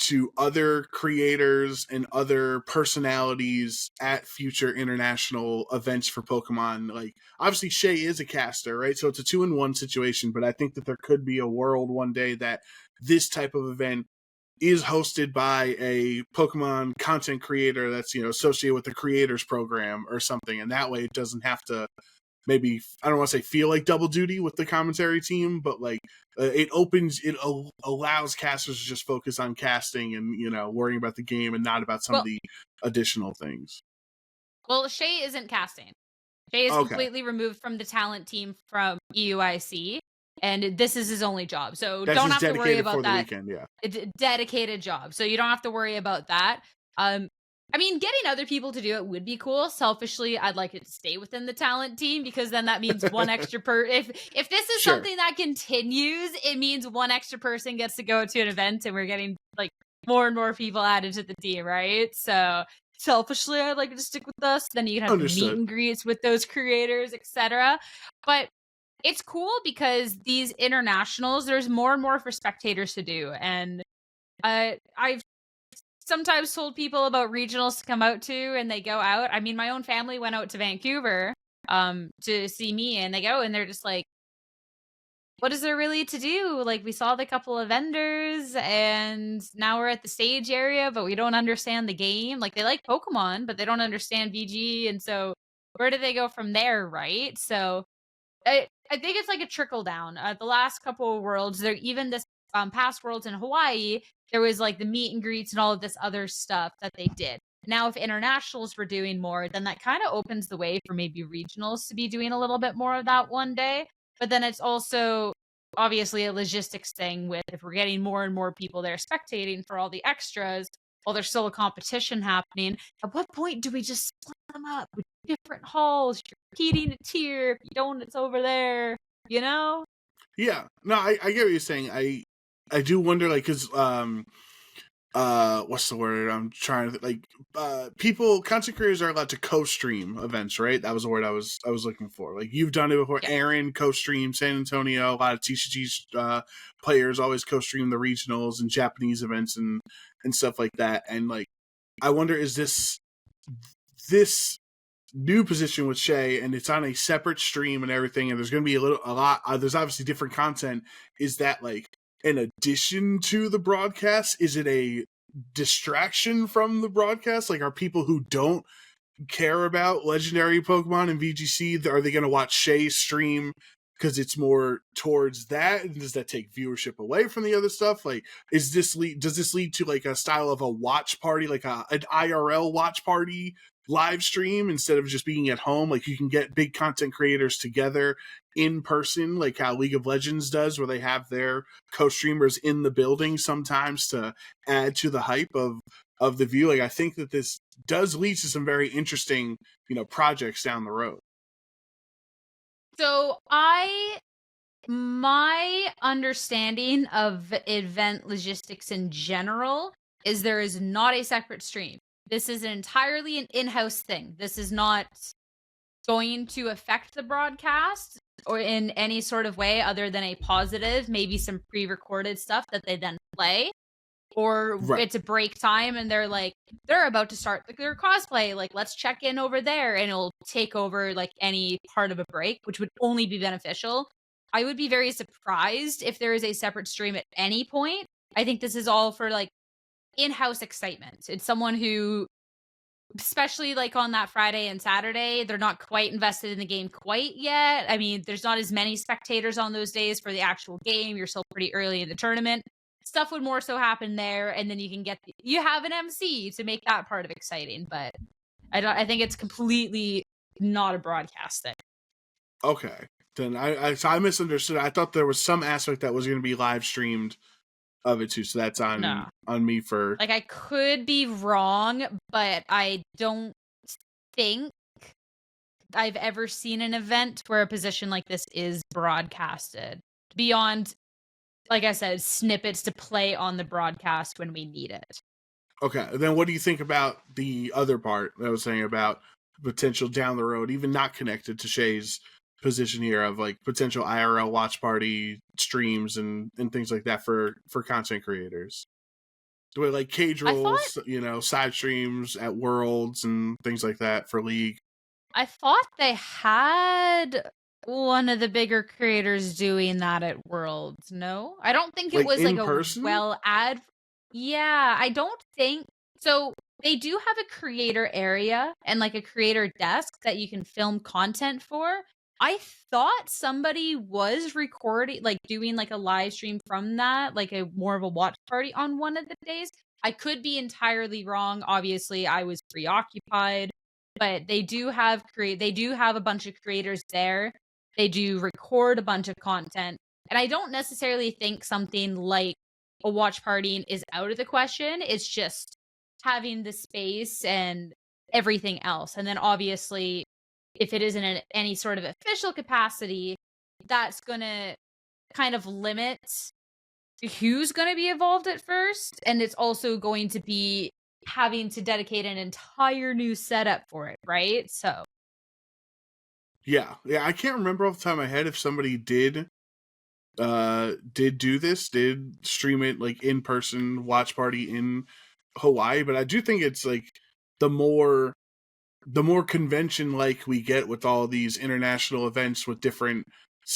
to other creators and other personalities at future international events for Pokemon. Like, obviously Shay is a caster, right? So it's a 2-in-1 situation, but I think that there could be a world one day that this type of event is hosted by a Pokemon content creator that's, associated with the creators program or something. And that way it doesn't have to maybe, I don't want to say feel like double duty with the commentary team, but like it allows casters to just focus on casting and worrying about the game and not about some of the additional things. Well, Shay isn't casting. Shay is completely removed from the talent team from EUIC, and this is his only job. So that's don't have to worry about that. Weekend, yeah. It's a dedicated job, so you don't have to worry about that. I mean, getting other people to do it would be cool. Selfishly, I'd like it to stay within the talent team because then that means one extra if this is something that continues, it means one extra person gets to go to an event and we're getting like more and more people added to the team, right? So selfishly, I'd like it to stick with us. Then you can have meet and greets with those creators, etc. But it's cool because these internationals, there's more and more for spectators to do. And I've sometimes told people about regionals to come out to, and they go out. I mean, my own family went out to Vancouver to see me, and they go and they're just like, what is there really to do? Like, we saw the couple of vendors and now we're at the stage area, but we don't understand the game. Like, they like Pokemon, but they don't understand VG. And so where do they go from there, right? So I think it's like a trickle down. The last couple of worlds, there even this past worlds in Hawaii, there was like the meet and greets and all of this other stuff that they did. Now, if internationals were doing more, then that kind of opens the way for maybe regionals to be doing a little bit more of that one day. But then it's also obviously a logistics thing with if we're getting more and more people there spectating for all the extras, while there's still a competition happening, at what point do we just split them up with different halls? You're repeating a tier. If you don't, it's over there, Yeah. No, I get what you're saying. I do wonder, like, because what's the word I'm trying to like content creators are allowed to co-stream events, right? That was the word I was looking for. Like, you've done it before. Yeah. Aaron co-stream San Antonio. A lot of TCG's players always co-stream the regionals and Japanese events and stuff like that. And like, I wonder, is this new position with Shay, and it's on a separate stream and everything, and there's going to be a lot there's obviously different content. Is that like in addition to the broadcast? Is it a distraction from the broadcast? Like, are people who don't care about legendary Pokemon and VGC, are they going to watch Shay stream because it's more towards that? And does that take viewership away from the other stuff? Like, does this lead to like a style of a watch party, like an IRL watch party live stream instead of just being at home? Like, you can get big content creators together in person, like how League of Legends does, where they have their co-streamers in the building sometimes to add to the hype of the view. Like, I think that this does lead to some very interesting, projects down the road. So my understanding of event logistics in general is there is not a separate stream. This is entirely an in-house thing. This is not going to affect the broadcast or in any sort of way other than a positive, maybe some pre-recorded stuff that they then play. Or It's a break time and they're about to start their cosplay. Like, let's check in over there, and it'll take over like any part of a break, which would only be beneficial. I would be very surprised if there is a separate stream at any point. I think this is all for like in-house excitement. It's someone who, especially like on that Friday and Saturday, they're not quite invested in the game quite yet. I mean, there's not as many spectators on those days for the actual game. You're still pretty early in the tournament. Stuff would more so happen there, and then you have an MC to make that part of exciting. But I think it's completely not a broadcast thing. Okay, then I misunderstood. I thought there was some aspect that was going to be live streamed of it too. So that's on me for like, I could be wrong, but I don't think I've ever seen an event where a position like this is broadcasted beyond, like I said, snippets to play on the broadcast when we need it. Okay, then what do you think about the other part that I was saying about potential down the road, even not connected to Shay's position here, of like potential IRL watch party streams and things like that for content creators? Do like cage rolls, side streams at Worlds and things like that for League? I thought they had one of the bigger creators doing that at Worlds. No, I don't think it was like a person? Yeah, I don't think so. They do have a creator area and like a creator desk that you can film content for. I thought somebody was recording, like doing like a live stream from that, like a more of a watch party on one of the days. I could be entirely wrong. Obviously, I was preoccupied, but they do have a bunch of creators there. They do record a bunch of content. And I don't necessarily think something like a watch party is out of the question. It's just having the space and everything else. And then obviously, if it isn't in any sort of official capacity, that's going to kind of limit who's going to be involved at first. And it's also going to be having to dedicate an entire new setup for it, right? So. Yeah. I can't remember off the top of my head if somebody did do this, did stream it like in person watch party in Hawaii, but I do think it's like the more convention like we get with all these international events with different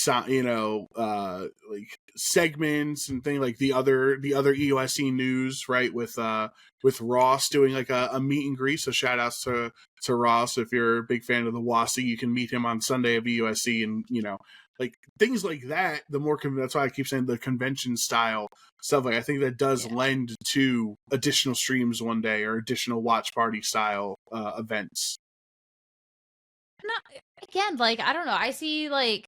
like segments and things, like the other EUIC news, right, with Ross doing like a meet and greet. So shout outs to Ross. If you're a big fan of the WASI, you can meet him on Sunday of EUIC, and like things like that. That's why I keep saying the convention style stuff. Like, I think that does lend to additional streams one day or additional watch party style events. Again, like, I don't know. I see like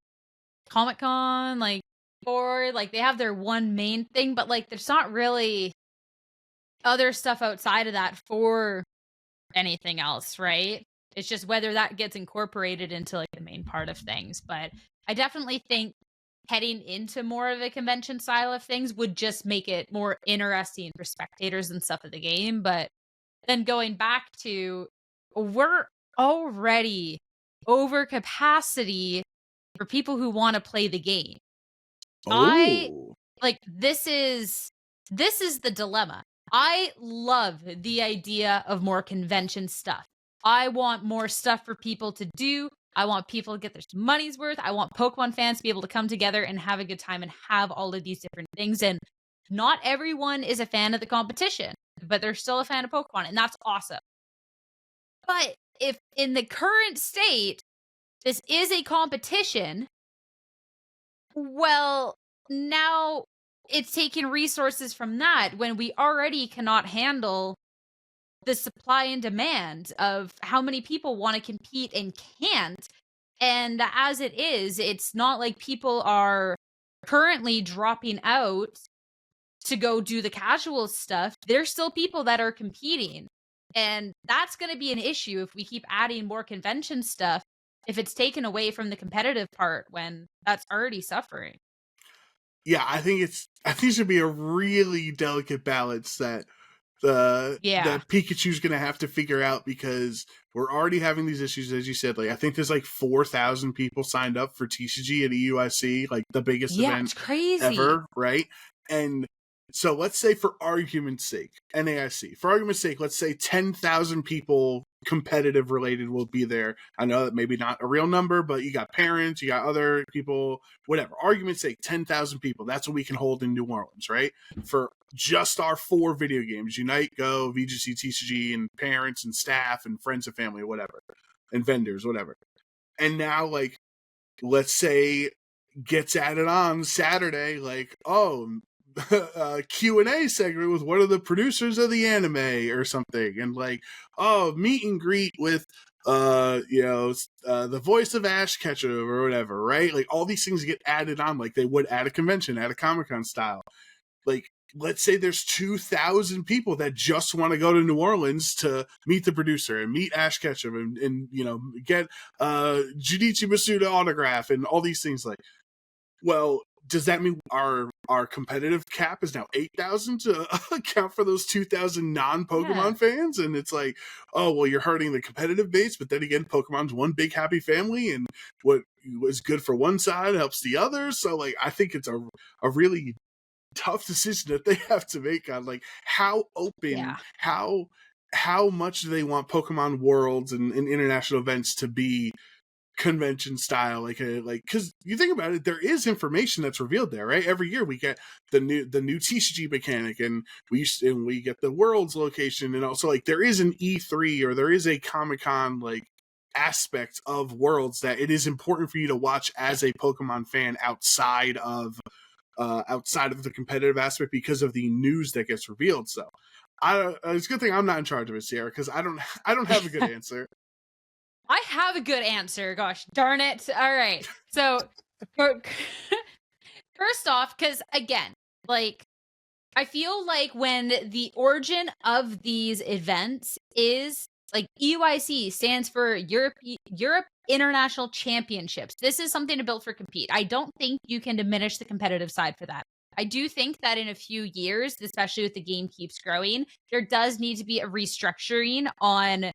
Comic-Con, like, or like they have their one main thing, but like there's not really other stuff outside of that for anything else, right? It's just whether that gets incorporated into like the main part of things. But I definitely think heading into more of a convention style of things would just make it more interesting for spectators and stuff of the game. But then going back to, we're already over capacity for people who want to play the game. This is the dilemma. I love the idea of more convention stuff. I want more stuff for people to do. I want people to get their money's worth. I want Pokemon fans to be able to come together and have a good time and have all of these different things. And not everyone is a fan of the competition, but they're still a fan of Pokemon, and that's awesome. But if in the current state, this is a competition, Well, now it's taking resources from that when we already cannot handle the supply and demand of how many people want to compete and can't. And as it is, it's not like people are currently dropping out to go do the casual stuff. There's still people that are competing. And that's going to be an issue if we keep adding more convention stuff, if it's taken away from the competitive part when that's already suffering. Yeah, I think it should be a really delicate balance that that Pikachu's gonna have to figure out, because we're already having these issues, as you said. Like, I think there's like 4,000 people signed up for TCG at EUIC, like the biggest event It's crazy. ever, right? And so let's say, for argument's sake, NAIC, for argument's sake, let's say 10,000 people competitive related will be there. I know that maybe not a real number, but you got parents, you got other people, whatever. Argument's sake, 10,000 people. That's what we can hold in New Orleans, right? For just our 4 video games: Unite, Go, VGC, TCG, and parents and staff and friends and family, whatever, and vendors, whatever. And now, like, let's say gets added on Saturday, like, oh, Q&A segment with one of the producers of the anime or something, and like, oh, meet and greet with the voice of Ash Ketchum or whatever, right? Like, all these things get added on like they would at a convention, at a Comic-Con style. Like, let's say there's 2,000 people that just want to go to New Orleans to meet the producer and meet Ash Ketchum and get Junichi Masuda autograph and all these things. Like, well, does that mean our competitive cap is now 8,000 to account for those 2,000 non-Pokemon fans? And it's like, oh, well, you're hurting the competitive base, but then again, Pokemon's one big happy family, and what is good for one side helps the other. So, like, I think it's a really tough decision that they have to make on, like, how open, how much do they want Pokemon Worlds and international events to be convention style, like because you think about it, there is information that's revealed there, right? Every year we get the new TCG mechanic, and we get the World's location, and also, like, there is an E3 or there is a Comic-Con like aspect of Worlds that it is important for you to watch as a Pokemon fan outside of the competitive aspect, because of the news that gets revealed. So it's a good thing I'm not in charge of it, Sierra, because I don't have a good answer. I have a good answer. Gosh darn it. All right. So, first off, because again, like, I feel like when the origin of these events is, like, EUIC stands for Europe International Championships. This is something to build for compete. I don't think you can diminish the competitive side for that. I do think that in a few years, especially with the game keeps growing, there does need to be a restructuring on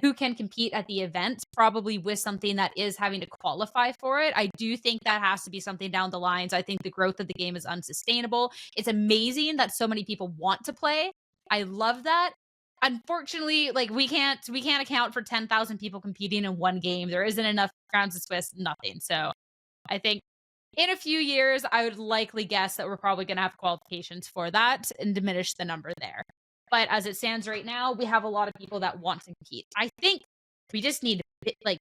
who can compete at the event, probably with something that is having to qualify for it. I do think that has to be something down the lines. I think the growth of the game is unsustainable. It's amazing that so many people want to play. I love that. Unfortunately, like, we can't account for 10,000 people competing in one game. There isn't enough grounds to twist, nothing. So I think in a few years, I would likely guess that we're probably going to have qualifications for that and diminish the number there. But as it stands right now, we have a lot of people that want to compete. I think we just need, like,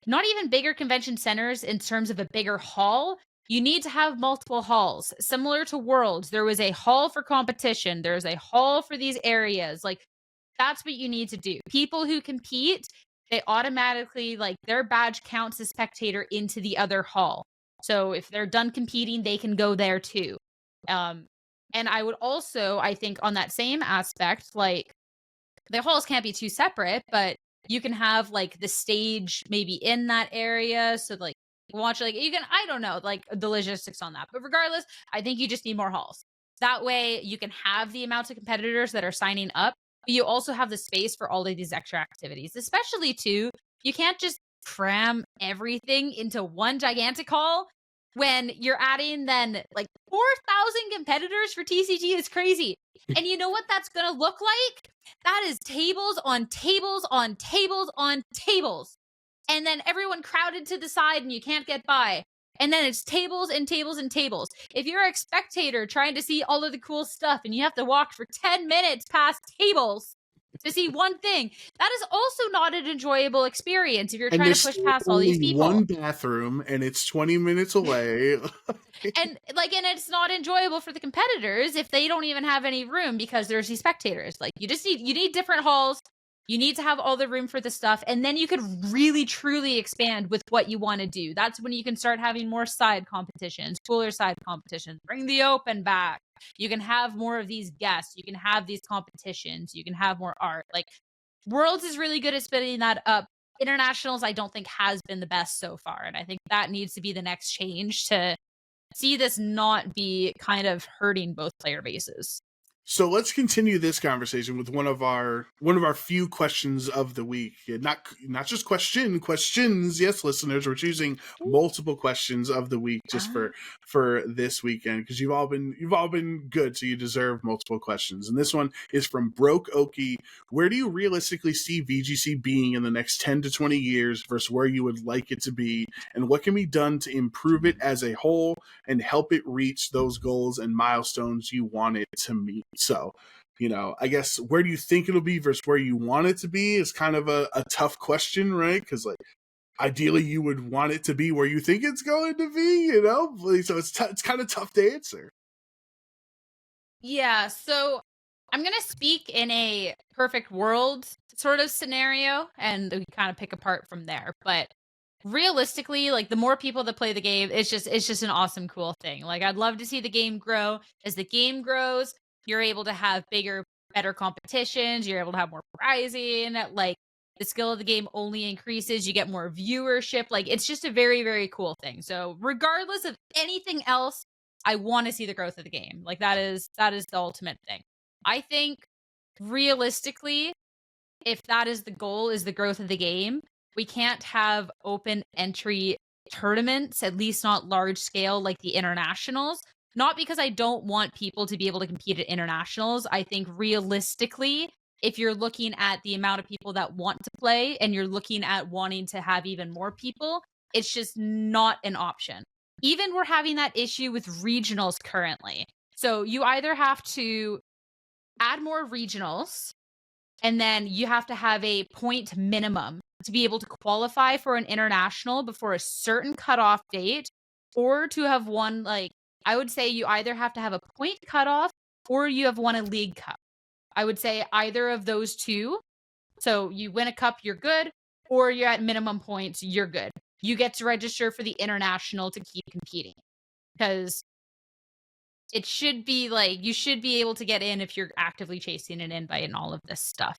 not even bigger convention centers in terms of a bigger hall. You need to have multiple halls. Similar to Worlds, there was a hall for competition. There's a hall for these areas. Like, that's what you need to do. People who compete, they automatically, like, their badge counts as spectator into the other hall. So if they're done competing, they can go there too. And I would also, I think, on that same aspect, like, the halls can't be too separate, but you can have, like, the stage maybe in that area. So, like, watch, like, you can, I don't know, like, the logistics on that. But regardless, I think you just need more halls. That way you can have the amounts of competitors that are signing up, but you also have the space for all of these extra activities, especially too. You can't just cram everything into one gigantic hall. When you're adding then, like, 4,000 competitors for TCG is crazy. And you know what that's going to look like? That is tables on tables on tables on tables. And then everyone crowded to the side and you can't get by. And then it's tables and tables and tables. If you're a spectator trying to see all of the cool stuff and you have to walk for 10 minutes past tables, to see one thing. That is also not an enjoyable experience if you're And trying to there's push still past all these only people. one bathroom, and it's 20 minutes away. And it's not enjoyable for the competitors if they don't even have any room because there's these spectators. Like, you need different halls. You need to have all the room for the stuff, and then you could really truly expand with what you want to do. That's when you can start having more side competitions, cooler side competitions. Bring the open back. You can have more of these guests. You can have these competitions. You can have more art. Like, Worlds is really good at splitting that up. Internationals, I don't think, has been the best so far, and I think that needs to be the next change to see this not be kind of hurting both player bases. So let's continue this conversation with one of our few questions of the week. Not just questions. Yes, listeners, we're choosing multiple questions of the week just for this weekend because you've all been good, so you deserve multiple questions. And this one is from Broke Okie. Where do you realistically see VGC being in the next 10 to 20 years versus where you would like it to be, and what can be done to improve it as a whole and help it reach those goals and milestones you want it to meet? So, I guess where do you think it'll be versus where you want it to be is kind of a tough question, right? Because ideally you would want it to be where you think it's going to be, so it's kind of tough to answer. Yeah, so I'm going to speak in a perfect world sort of scenario, and we kind of pick apart from there. But realistically, the more people that play the game, it's just an awesome, cool thing. I'd love to see the game grow. As the game grows, you're able to have bigger, better competitions. You're able to have more prizing. The skill of the game only increases. You get more viewership. It's just a very, very cool thing. So regardless of anything else, I want to see the growth of the game. That is the ultimate thing. I think realistically, if that is the goal, is the growth of the game, we can't have open entry tournaments, at least not large scale like the internationals. Not because I don't want people to be able to compete at internationals. I think realistically, if you're looking at the amount of people that want to play and you're looking at wanting to have even more people, it's just not an option. Even we're having that issue with regionals currently. So you either have to add more regionals, and then you have to have a point minimum to be able to qualify for an international before a certain cutoff date, or to have won, I would say you either have to have a point cutoff or you have won a league cup. I would say either of those two. So you win a cup, you're good, or you're at minimum points, you're good. You get to register for the international to keep competing, because it should be you should be able to get in if you're actively chasing an invite and all of this stuff.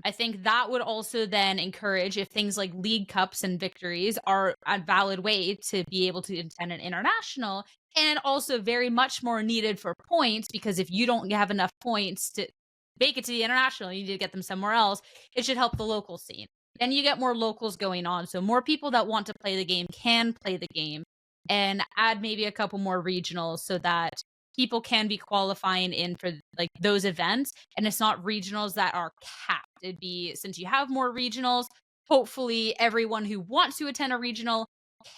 I think that would also then encourage, if things like league cups and victories are a valid way to be able to attend an international, and also very much more needed for points, because if you don't have enough points to make it to the international, you need to get them somewhere else. It should help the local scene. Then you get more locals going on, so more people that want to play the game can play the game, and add maybe a couple more regionals so that people can be qualifying in for those events, and it's not regionals that are capped. It'd be, since you have more regionals, hopefully everyone who wants to attend a regional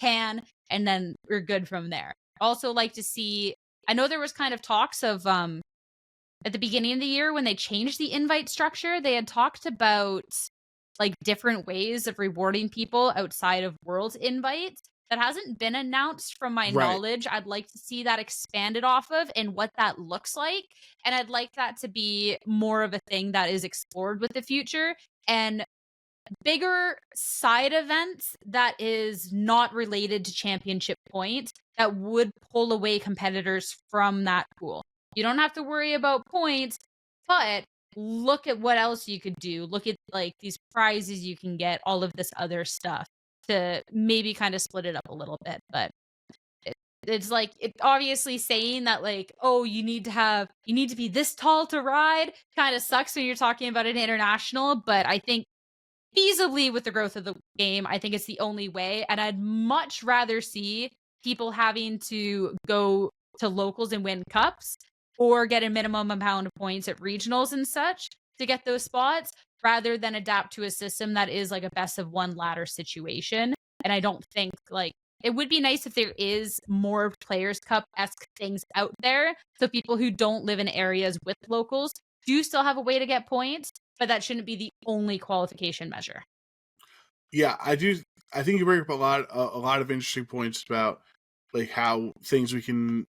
can, and then we're good from there. Also like to see, I know there was kind of talks of at the beginning of the year when they changed the invite structure, they had talked about different ways of rewarding people outside of Worlds invites. That hasn't been announced from my knowledge. I'd like to see that expanded off of and what that looks like. And I'd like that to be more of a thing that is explored with the future, and bigger side events that is not related to championship points that would pull away competitors from that pool. You don't have to worry about points, but look at what else you could do. Look at these prizes you can get, all of this other stuff, to maybe kind of split it up a little bit. But it's obviously saying that oh, you need to be this tall to ride kind of sucks when you're talking about an international. But I think feasibly, with the growth of the game, I think it's the only way. And I'd much rather see people having to go to locals and win cups, or get a minimum amount of points at regionals and such to get those spots, rather than adapt to a system that is a best of one ladder situation. And I don't think it would be nice if there is more Players Cup-esque things out there, so people who don't live in areas with locals do still have a way to get points, but that shouldn't be the only qualification measure. Yeah, I do. I think you bring up a lot of interesting points about like how things we can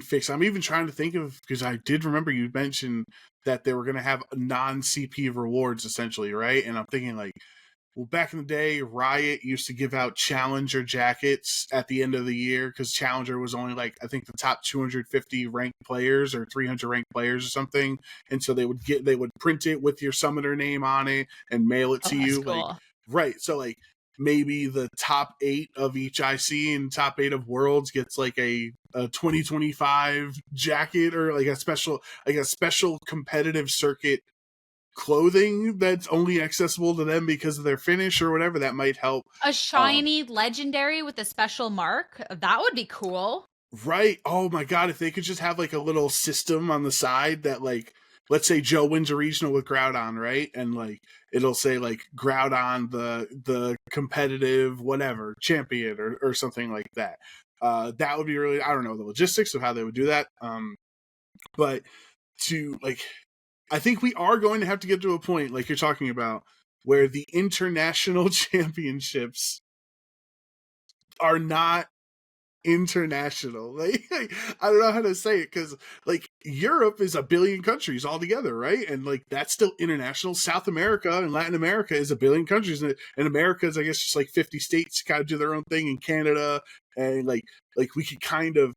fix. I'm even trying to think of, because I did remember you mentioned that they were going to have non CP rewards essentially, right? And I'm thinking like, well, back in the day, Riot used to give out Challenger jackets at the end of the year because Challenger was only like, I think the top 250 ranked players or 300 ranked players or something, and so they would print it with your summoner name on it and mail it Oh, to that's you, like, cool. right. So like maybe the top 8 of each IC and top 8 of Worlds gets like a 2025 jacket, or like a special competitive circuit clothing that's only accessible to them because of their finish or whatever. That might help. A shiny legendary with a special mark, that would be cool. Right. Oh my god, if they could just have like a little system on the side that, like, let's say Joe wins a regional with Groudon, right? And like it'll say like Groudon the competitive whatever champion or something like that. That would be really, I don't know the logistics of how they would do that. But to like, I think we are going to have to get to a point, like you're talking about, where the international championships are not international. Like, I don't know how to say it, because like Europe is 1 billion countries altogether, right? And like that's still international. South America and Latin America is 1 billion countries, and America is, I guess, just like 50 states kind of do their own thing, in Canada, and like we could kind of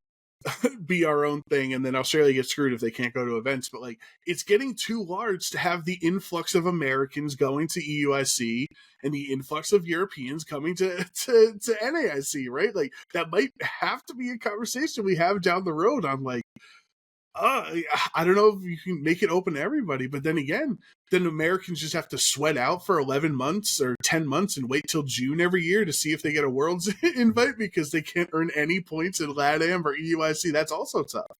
be our own thing, and then Australia gets screwed if they can't go to events. But like, it's getting too large to have the influx of Americans going to EUIC and the influx of Europeans coming to NAIC, right? Like that might have to be a conversation we have down the road on like, I don't know if you can make it open to everybody, but then again, then Americans just have to sweat out for 11 months or 10 months and wait till June every year to see if they get a Worlds invite because they can't earn any points in LATAM or EUIC. That's also tough.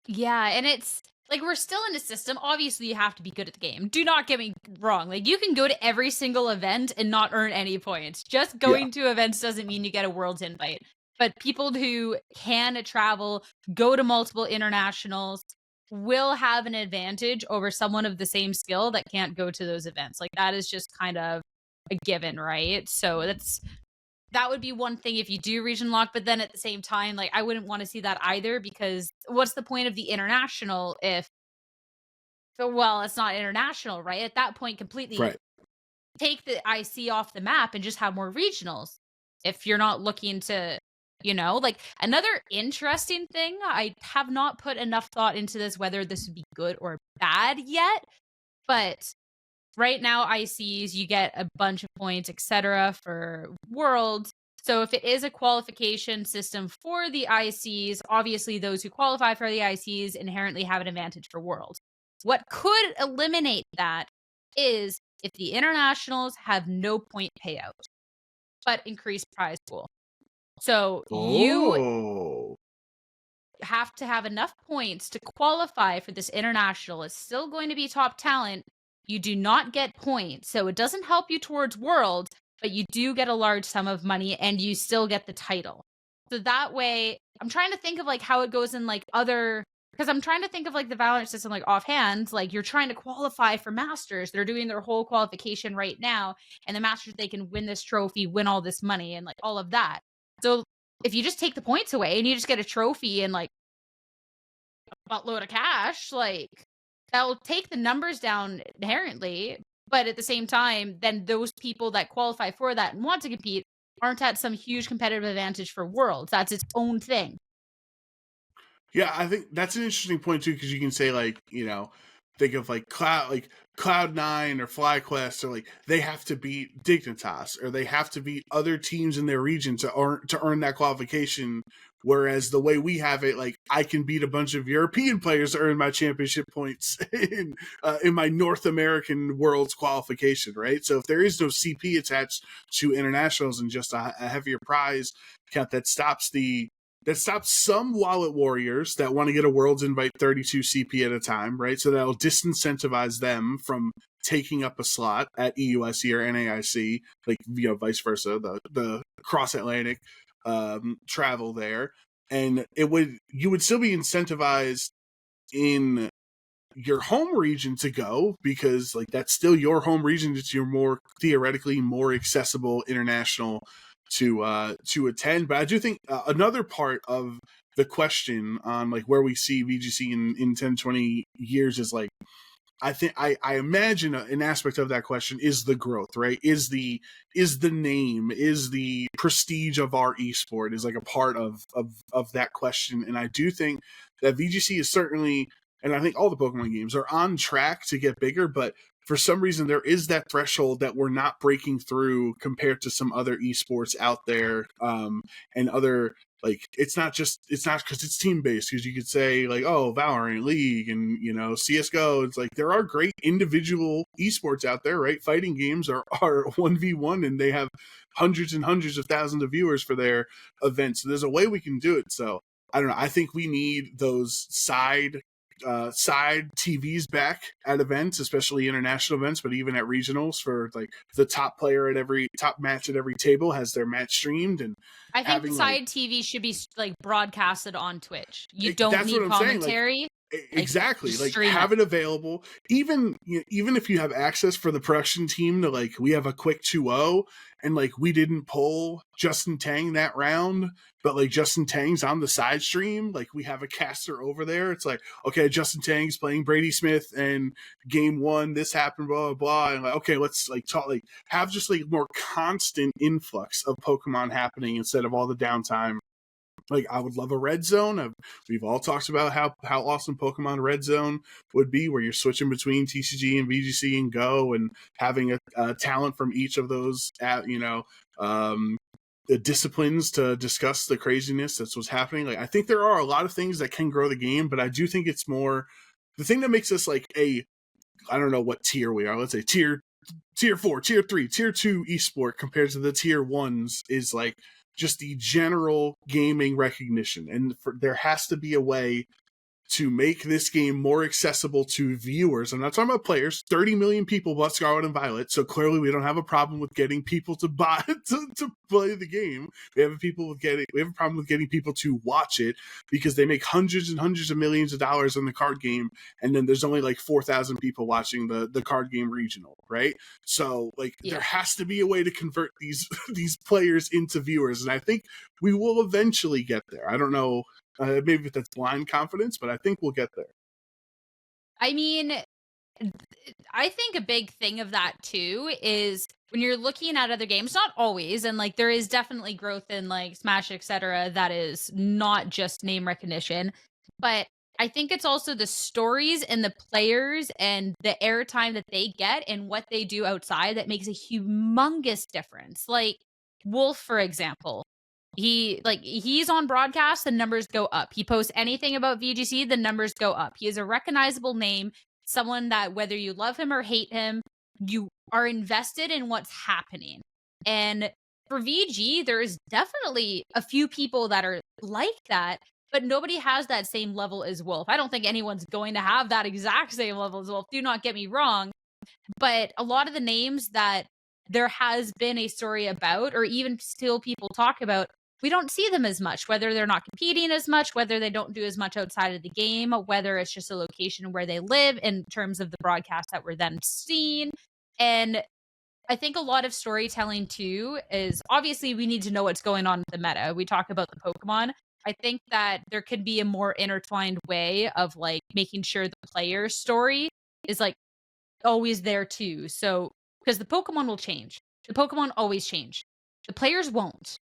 Yeah, and it's like we're still in a system. Obviously, you have to be good at the game. Do not get me wrong. Like, you can go to every single event and not earn any points. Just going to events doesn't mean you get a Worlds invite. But people who can travel, go to multiple internationals, will have an advantage over someone of the same skill that can't go to those events. Like, that is just kind of a given, right? So that would be one thing if you do region lock, but then at the same time, like, I wouldn't want to see that either, because what's the point of the international if, well, it's not international, right? At that point, completely take the IC off the map and just have more regionals. If you're not looking to, like, another interesting thing, I have not put enough thought into this, whether this would be good or bad yet, but right now, ICs, you get a bunch of points, etc. for Worlds. So if it is a qualification system for the ICs, obviously those who qualify for the ICs inherently have an advantage for Worlds. What could eliminate that is if the internationals have no point payout, but increased prize pool. So you have to have enough points to qualify for this international. It's still going to be top talent. You do not get points, so it doesn't help you towards Worlds, but you do get a large sum of money and you still get the title. So that way, I'm trying to think of like how it goes in like other, because I'm trying to think of like the Valorant system like offhand, like you're trying to qualify for Masters. They're doing their whole qualification right now, and the Masters, they can win this trophy, win all this money, and like all of that. So if you just take the points away and you just get a trophy and like a buttload of cash, like, that'll take the numbers down inherently. But at the same time, then those people that qualify for that and want to compete aren't at some huge competitive advantage for Worlds. That's its own thing. Yeah, I think that's an interesting point too, because you can say like, think of like Cloud9 or FlyQuest, or like they have to beat Dignitas or they have to beat other teams in their region to earn that qualification. Whereas the way we have it, like I can beat a bunch of European players to earn my championship points in my North American Worlds qualification, right? So if there is no CP attached to internationals and just a heavier prize count, that stops some wallet warriors that want to get a Worlds invite 32 CP at a time, right? So that'll disincentivize them from taking up a slot at EUIC or NAIC, like, vice versa, the cross-Atlantic travel there. And you would still be incentivized in your home region to go, because like that's still your home region. It's your more theoretically more accessible international to attend. But I do think another part of the question on like where we see VGC in 10, 20 years is like, I think I imagine an aspect of that question is the growth, right? Is the name, is the prestige of our esport is like a part of that question. And I do think that VGC is certainly, and I think all the Pokemon games are on track to get bigger, but for some reason there is that threshold that we're not breaking through compared to some other esports out there, and other, like it's not because it's team based, because you could say like, oh, Valorant, League, and CS:GO. It's like there are great individual esports out there, right? Fighting games are 1v1 and they have hundreds and hundreds of thousands of viewers for their events. So there's a way we can do it. So I don't know. I think we need those side TVs back at events, especially international events, but even at regionals, for like the top player at every top match at every table has their match streamed. And I think the side TV should be like broadcasted on Twitch. You don't need commentary. Exactly, like have it available. Even if you have access for the production team to, like, we have a quick 2-0 and like we didn't pull Justin Tang that round, but like Justin Tang's on the side stream, like we have a caster over there. It's like, okay, Justin Tang's playing Brady Smith and game 1 this happened, blah blah blah, and like, okay, let's like talk, like have just like more constant influx of Pokemon happening instead of all the downtime. Like, I would love a red zone. We've all talked about how awesome Pokemon Red Zone would be, where you're switching between TCG and VGC and Go, and having a talent from each of those the disciplines to discuss the craziness that's what's happening. Like, I think there are a lot of things that can grow the game, but I do think it's more the thing that makes us like I don't know what tier we are. Let's say tier 4, tier 3, tier 2 esport compared to the tier 1s is like just the general gaming recognition. And there has to be a way to make this game more accessible to viewers. I'm not talking about players. 30 million people bought Scarlet and Violet, so clearly we don't have a problem with getting people to buy to play the game. We have a problem with getting people to watch it, because they make hundreds and hundreds of millions of dollars on the card game, and then there's only like 4,000 people watching the card game regional, right? So like there has to be a way to convert these players into viewers, and I think we will eventually get there. I don't know. Maybe that's blind confidence, but I think we'll get there. I mean, I think a big thing of that too is when you're looking at other games, not always, and like there is definitely growth in like Smash, etc., that is not just name recognition, but I think it's also the stories and the players and the airtime that they get and what they do outside that makes a humongous difference. Like Wolf, for example. He's on broadcast, the numbers go up. He posts anything about VGC, the numbers go up. He is a recognizable name, someone that whether you love him or hate him, you are invested in what's happening. And for VG, there's definitely a few people that are like that, but nobody has that same level as Wolf. I don't think anyone's going to have that exact same level as Wolf. Do not get me wrong. But a lot of the names that there has been a story about, or even still people talk about, we don't see them as much, whether they're not competing as much, whether they don't do as much outside of the game, whether it's just a location where they live in terms of the broadcast that we're then seeing. And I think a lot of storytelling too is obviously we need to know what's going on with the meta. We talk about the Pokemon. I think that there could be a more intertwined way of like making sure the player's story is like always there too. So, because the Pokemon will change. The Pokemon always change. The players won't.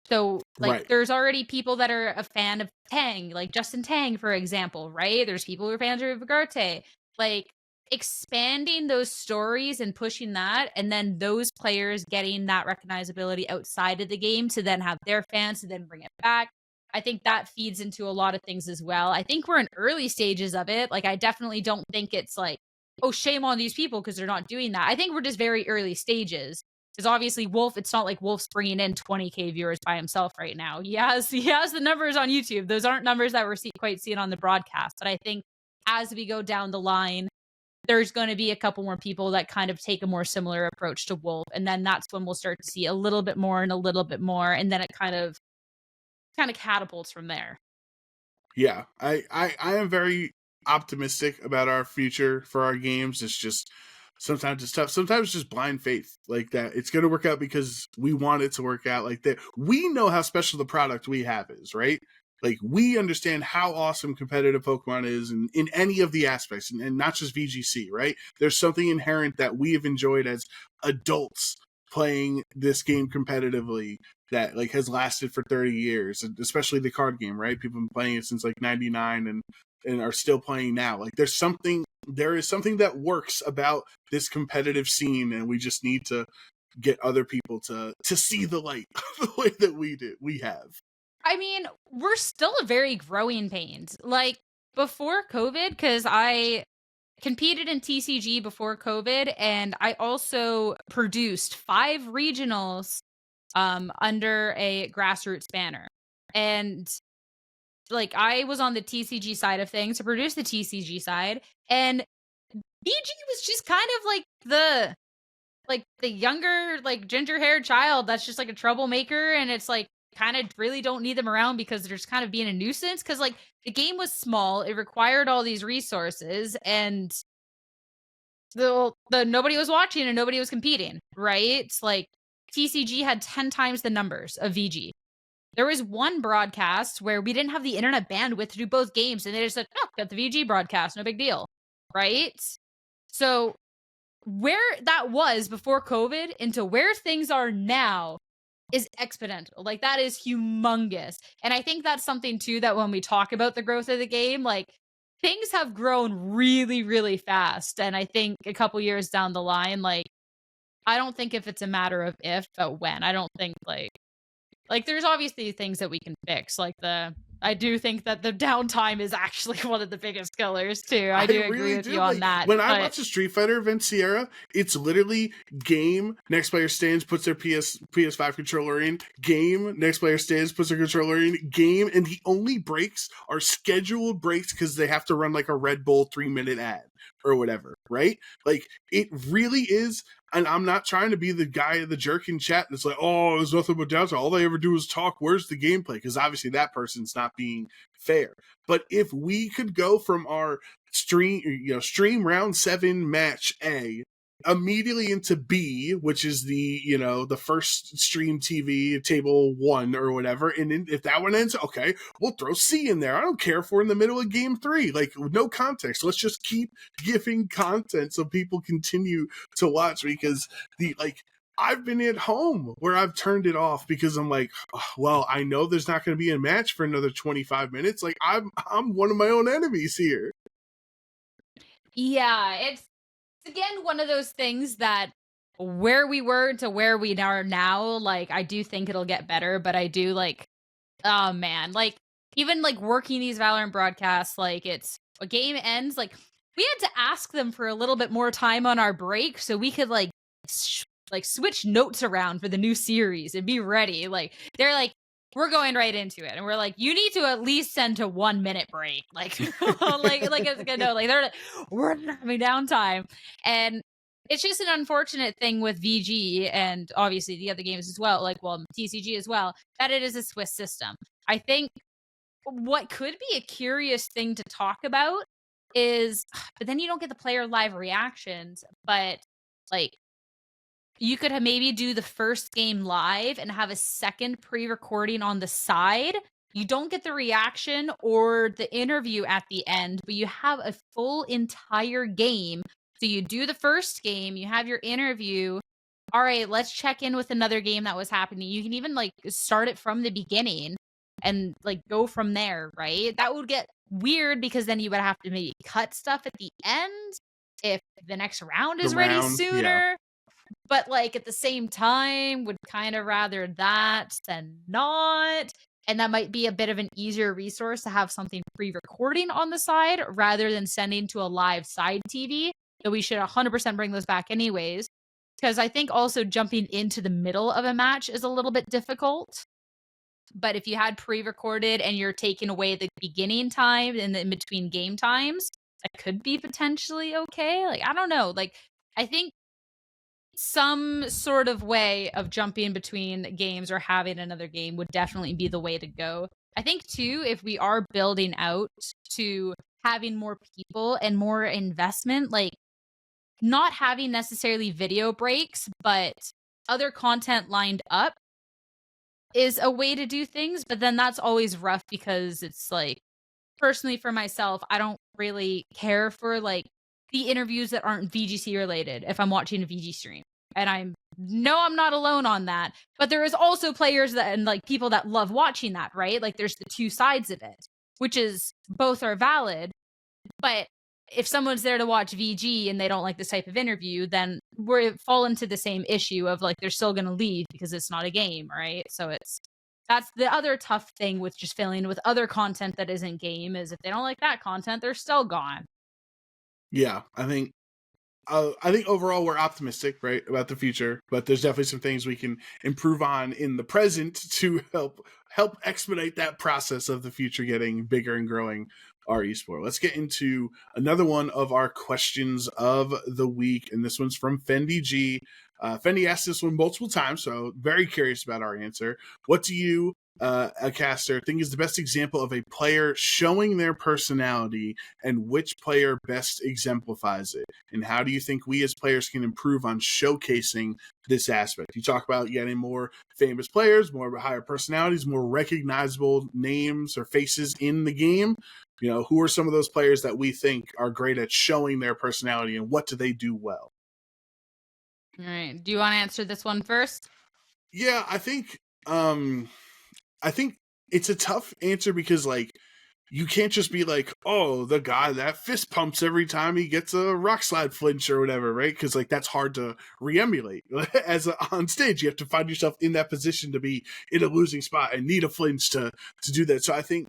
So, like, There's already people that are a fan of Tang, like Justin Tang, for example, right? There's people who are fans of Vigarte. Like, expanding those stories and pushing that, and then those players getting that recognizability outside of the game to then have their fans to then bring it back. I think that feeds into a lot of things as well. I think we're in early stages of it. Like, I definitely don't think it's like, oh, shame on these people because they're not doing that. I think we're just very early stages. Because obviously Wolf, it's not like Wolf's bringing in 20K viewers by himself right now. He has the numbers on YouTube. Those aren't numbers that we're quite seeing on the broadcast. But I think as we go down the line, there's going to be a couple more people that kind of take a more similar approach to Wolf. And then that's when we'll start to see a little bit more and a little bit more. And then it kind of catapults from there. Yeah, I am very optimistic about our future for our games. It's just sometimes it's tough. Sometimes it's just blind faith, like that it's going to work out because we want it to work out. Like that, we know how special the product we have is, right? Like we understand how awesome competitive Pokemon is in any of the aspects, and not just VGC, right? There's something inherent that we have enjoyed as adults playing this game competitively that like has lasted for 30 years, especially the card game, right? People have been playing it since like 99 and are still playing now. Like there is something that works about this competitive scene, and we just need to get other people to see the light the way that we have. I mean, we're still a very growing pains. Like before COVID, because I competed in TCG before COVID, and I also produced 5 regionals under a grassroots banner. And like I was on the TCG side of things to produce the TCG side, and BG was just kind of like the younger, like ginger-haired child that's just like a troublemaker, and it's like kind of really don't need them around because they're just kind of being a nuisance because like the game was small, it required all these resources, and the nobody was watching and nobody was competing, right? It's like TCG had 10 times the numbers of VG. There was one broadcast where we didn't have the internet bandwidth to do both games, and they just said, "Oh, got the VG broadcast, no big deal," right? So where that was before COVID into where things are now is exponential. Like that is humongous. And I think that's something too that when we talk about the growth of the game, like things have grown really, really fast. And I think a couple years down the line, like I don't think if it's a matter of if, but when. I don't think like there's obviously things that we can fix. Like I do think that the downtime is actually one of the biggest killers too. I do agree with you on that. When I watch a Street Fighter event, Sierra, it's literally game, next player stands, puts their PS5 controller in, game, next player stands, puts their controller in, game, and the only breaks are scheduled breaks because they have to run like a Red Bull 3-minute ad or whatever, right? Like it really is. And I'm not trying to be the guy, the jerk in chat that's like, oh, there's nothing but downtime. All they ever do is talk. Where's the gameplay? Because obviously that person's not being fair. But if we could go from our stream round 7 match A immediately into B, which is the first stream TV table 1 or whatever, and then if that one ends, okay, we'll throw C in there. I don't care if we're in the middle of game 3, like no context. Let's just keep giving content so people continue to watch, because I've been at home where I've turned it off because I'm like, oh, well, I know there's not going to be a match for another 25 minutes. Like I'm one of my own enemies here. Yeah, it's again one of those things that where we were to where we are now, like I do think it'll get better, but I do like, oh man, like even like working these Valorant broadcasts, like it's a game ends, like we had to ask them for a little bit more time on our break so we could like switch notes around for the new series and be ready. Like they're like, we're going right into it, and we're like, you need to at least send to 1 minute break, like it's good. No, like they're like, we're not having downtime, and it's just an unfortunate thing with VG and obviously the other games as well, like TCG as well, that it is a Swiss system. I think what could be a curious thing to talk about is, but then you don't get the player live reactions, but like you could maybe do the first game live and have a second pre-recording on the side. You don't get the reaction or the interview at the end, but you have a full entire game. So you do the first game, you have your interview. All right, let's check in with another game that was happening. You can even like start it from the beginning and like go from there, right? That would get weird because then you would have to maybe cut stuff at the end if the next round is ready sooner. Yeah. But like at the same time, would kind of rather that than not. And that might be a bit of an easier resource to have something pre-recording on the side rather than sending to a live side TV. So we should 100% bring those back anyways. Because I think also jumping into the middle of a match is a little bit difficult. But if you had pre-recorded and you're taking away the beginning time and the in between game times, that could be potentially okay. Like, I don't know. Like, I think some sort of way of jumping between games or having another game would definitely be the way to go. I think too, if we are building out to having more people and more investment, like not having necessarily video breaks, but other content lined up is a way to do things. But then that's always rough because it's like, personally for myself, I don't really care for like the interviews that aren't VGC related if I'm watching a VG stream. And I'm not alone on that. But there is also players that and like people that love watching that, right? Like there's the two sides of it, which is both are valid. But if someone's there to watch VG and they don't like this type of interview, then we fall into the same issue of like they're still going to leave because it's not a game, right? So that's the other tough thing with just filling with other content that isn't game is if they don't like that content, they're still gone. Yeah, I think overall we're optimistic, right, about the future, but there's definitely some things we can improve on in the present to help expedite that process of the future getting bigger and growing our esport. Let's get into another one of our questions of the week, and this one's from Fendi G. Fendi asked this one multiple times, so very curious about our answer. What do you, a caster, think is the best example of a player showing their personality, and which player best exemplifies it? And how do you think we as players can improve on showcasing this aspect? You talk about getting more famous players, more higher personalities, more recognizable names or faces in the game. You know, who are some of those players that we think are great at showing their personality, and what do they do well? All right. Do you want to answer this one first? Yeah, I think it's a tough answer because like you can't just be like, oh, the guy that fist pumps every time he gets a rock slide flinch or whatever, right? Because like that's hard to re-emulate on stage. You have to find yourself in that position to be in a losing spot and need a flinch to do that. So I think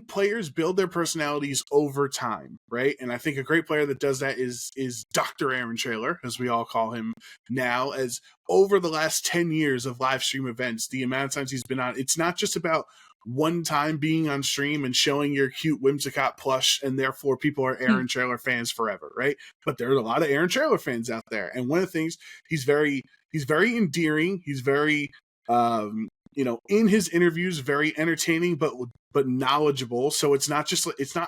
players build their personalities over time, right? And I think a great player that does that is Dr. Aaron Trailer, as we all call him now, as over the last 10 years of live stream events, the amount of times he's been on, it's not just about one time being on stream and showing your cute Whimsicott plush and therefore people are Aaron Trailer fans forever, right? But there are a lot of Aaron Trailer fans out there. And one of the things, he's very endearing. He's very, in his interviews, very entertaining, but knowledgeable. So it's not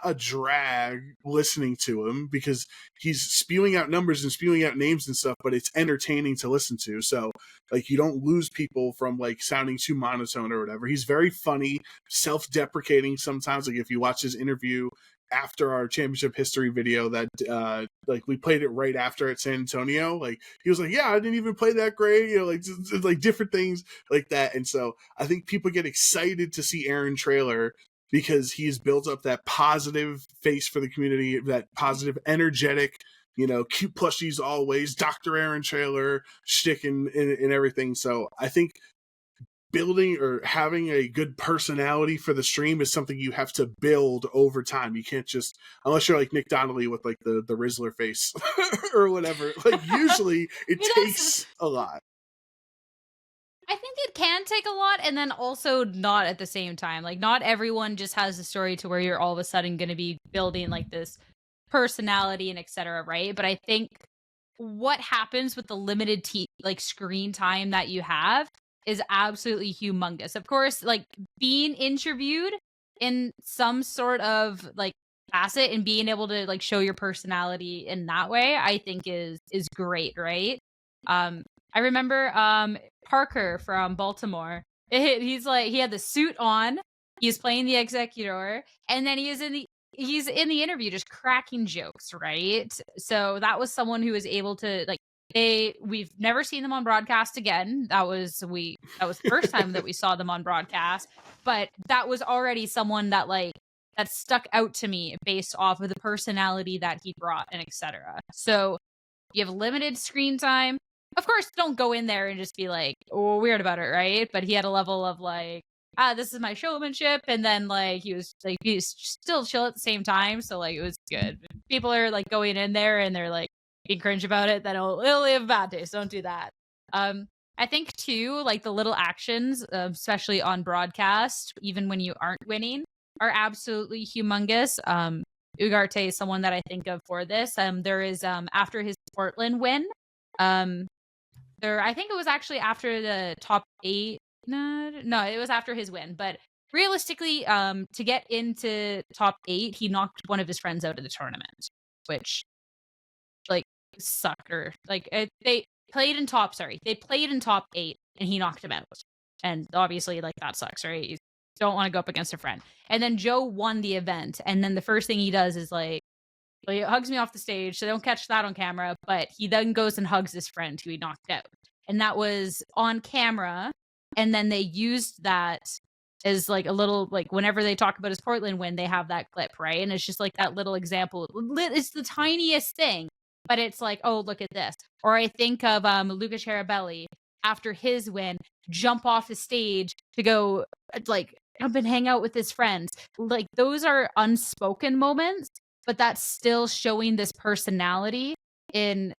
a drag listening to him because he's spewing out numbers and spewing out names and stuff, but it's entertaining to listen to. So like you don't lose people from like sounding too monotone or whatever. He's very funny, self-deprecating sometimes. Like if you watch his interview after our championship history video that like we played it right after at San Antonio, like he was like, yeah, I didn't even play that great, like just, like different things like that. And so I think people get excited to see Aaron Trailer because he's built up that positive face for the community, that positive, energetic, cute plushies always, Dr. Aaron Trailer shtick and everything. So I think building or having a good personality for the stream is something you have to build over time. You can't just, unless you're like Nick Donnelly with like the Rizzler face or whatever, like usually it takes a lot. I think it can take a lot, and then also not at the same time. Like not everyone just has a story to where you're all of a sudden going to be building like this personality and etc., right? But I think what happens with the limited like screen time that you have is absolutely humongous. Of course, like being interviewed in some sort of like facet and being able to like show your personality in that way, I think is great, right? I remember Parker from Baltimore. He's like he had the suit on. He's playing the executor, and then he's in the interview just cracking jokes, right? So that was someone who was able to like we've never seen them on broadcast again. That was the first time that we saw them on broadcast, but that was already someone that like that stuck out to me based off of the personality that he brought and etc. So you have limited screen time. Of course, don't go in there and just be like, oh, weird about it, right? But he had a level of like, this is my showmanship, and then like he was still chill at the same time, so like it was good. People are like going in there and they're like being cringe about it, then it'll have a bad taste. Don't do that. I think too, like the little actions, especially on broadcast, even when you aren't winning, are absolutely humongous. Ugarte is someone that I think of for this. There is after his Portland win, I think it was actually after the top 8. No, it was after his win, but realistically, to get into top 8, he knocked one of his friends out of the tournament, which, like, sucker. Like, they played in top they played in top 8, and he knocked him out. And obviously, like, that sucks, right? You don't wanna go up against a friend. And then Joe won the event, and then the first thing he does is, like, well, he hugs me off the stage, so don't catch that on camera, but he then goes and hugs his friend who he knocked out. And that was on camera, and then they used that as, like, a little, like, whenever they talk about his Portland win, they have that clip, right? And it's just, like, that little example. It's the tiniest thing, but it's like, "Oh, look at this." Or I think of, Luca Cherabelli, after his win, jump off the stage to go, like, jump and hang out with his friends. Like, those are unspoken moments, but that's still showing this personality in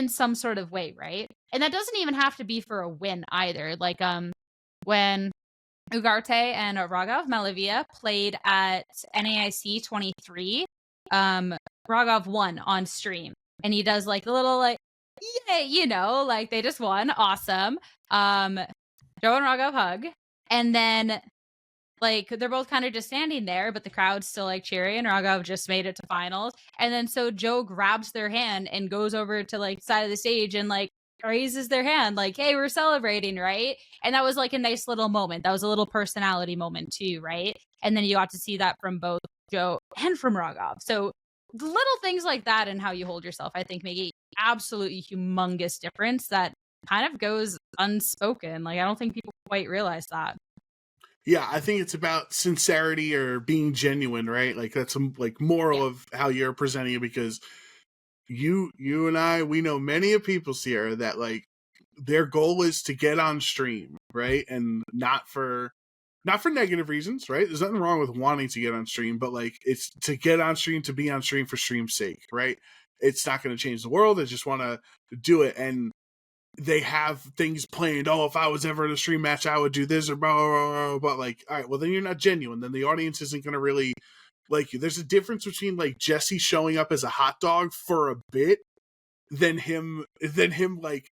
some sort of way, right? And that doesn't even have to be for a win either. Like, when Ugarte and Raghav Malavia played at NAIC 23, Raghav won on stream, and he does, like, a little, like, yay, like, they just won, awesome. Joe and Raghav hug, and then, like, they're both kind of just standing there, but the crowd's still, like, cheering. Raghav just made it to finals. And then so Joe grabs their hand and goes over to, like, side of the stage and, like, raises their hand, like, "Hey, we're celebrating," right? And that was, like, a nice little moment. That was a little personality moment too, right? And then you got to see that from both Joe and from Raghav. So the little things like that and how you hold yourself, I think, make a absolutely humongous difference that kind of goes unspoken. Like, I don't think people quite realize that. Yeah, I think it's about sincerity or being genuine, right? Like that's a like moral of how you're presenting it, because you and I, we know many of people, Sierra, that like their goal is to get on stream, right? And not for negative reasons, right? There's nothing wrong with wanting to get on stream, but like it's to get on stream, to be on stream for stream's sake, right? It's not going to change the world. They just want to do it. And they have things planned. Oh, if I was ever in a stream match, I would do this or blah, blah, blah, blah. But like, all right, well, then you're not genuine. Then the audience isn't going to really like you. There's a difference between like Jesse showing up as a hot dog for a bit than him like,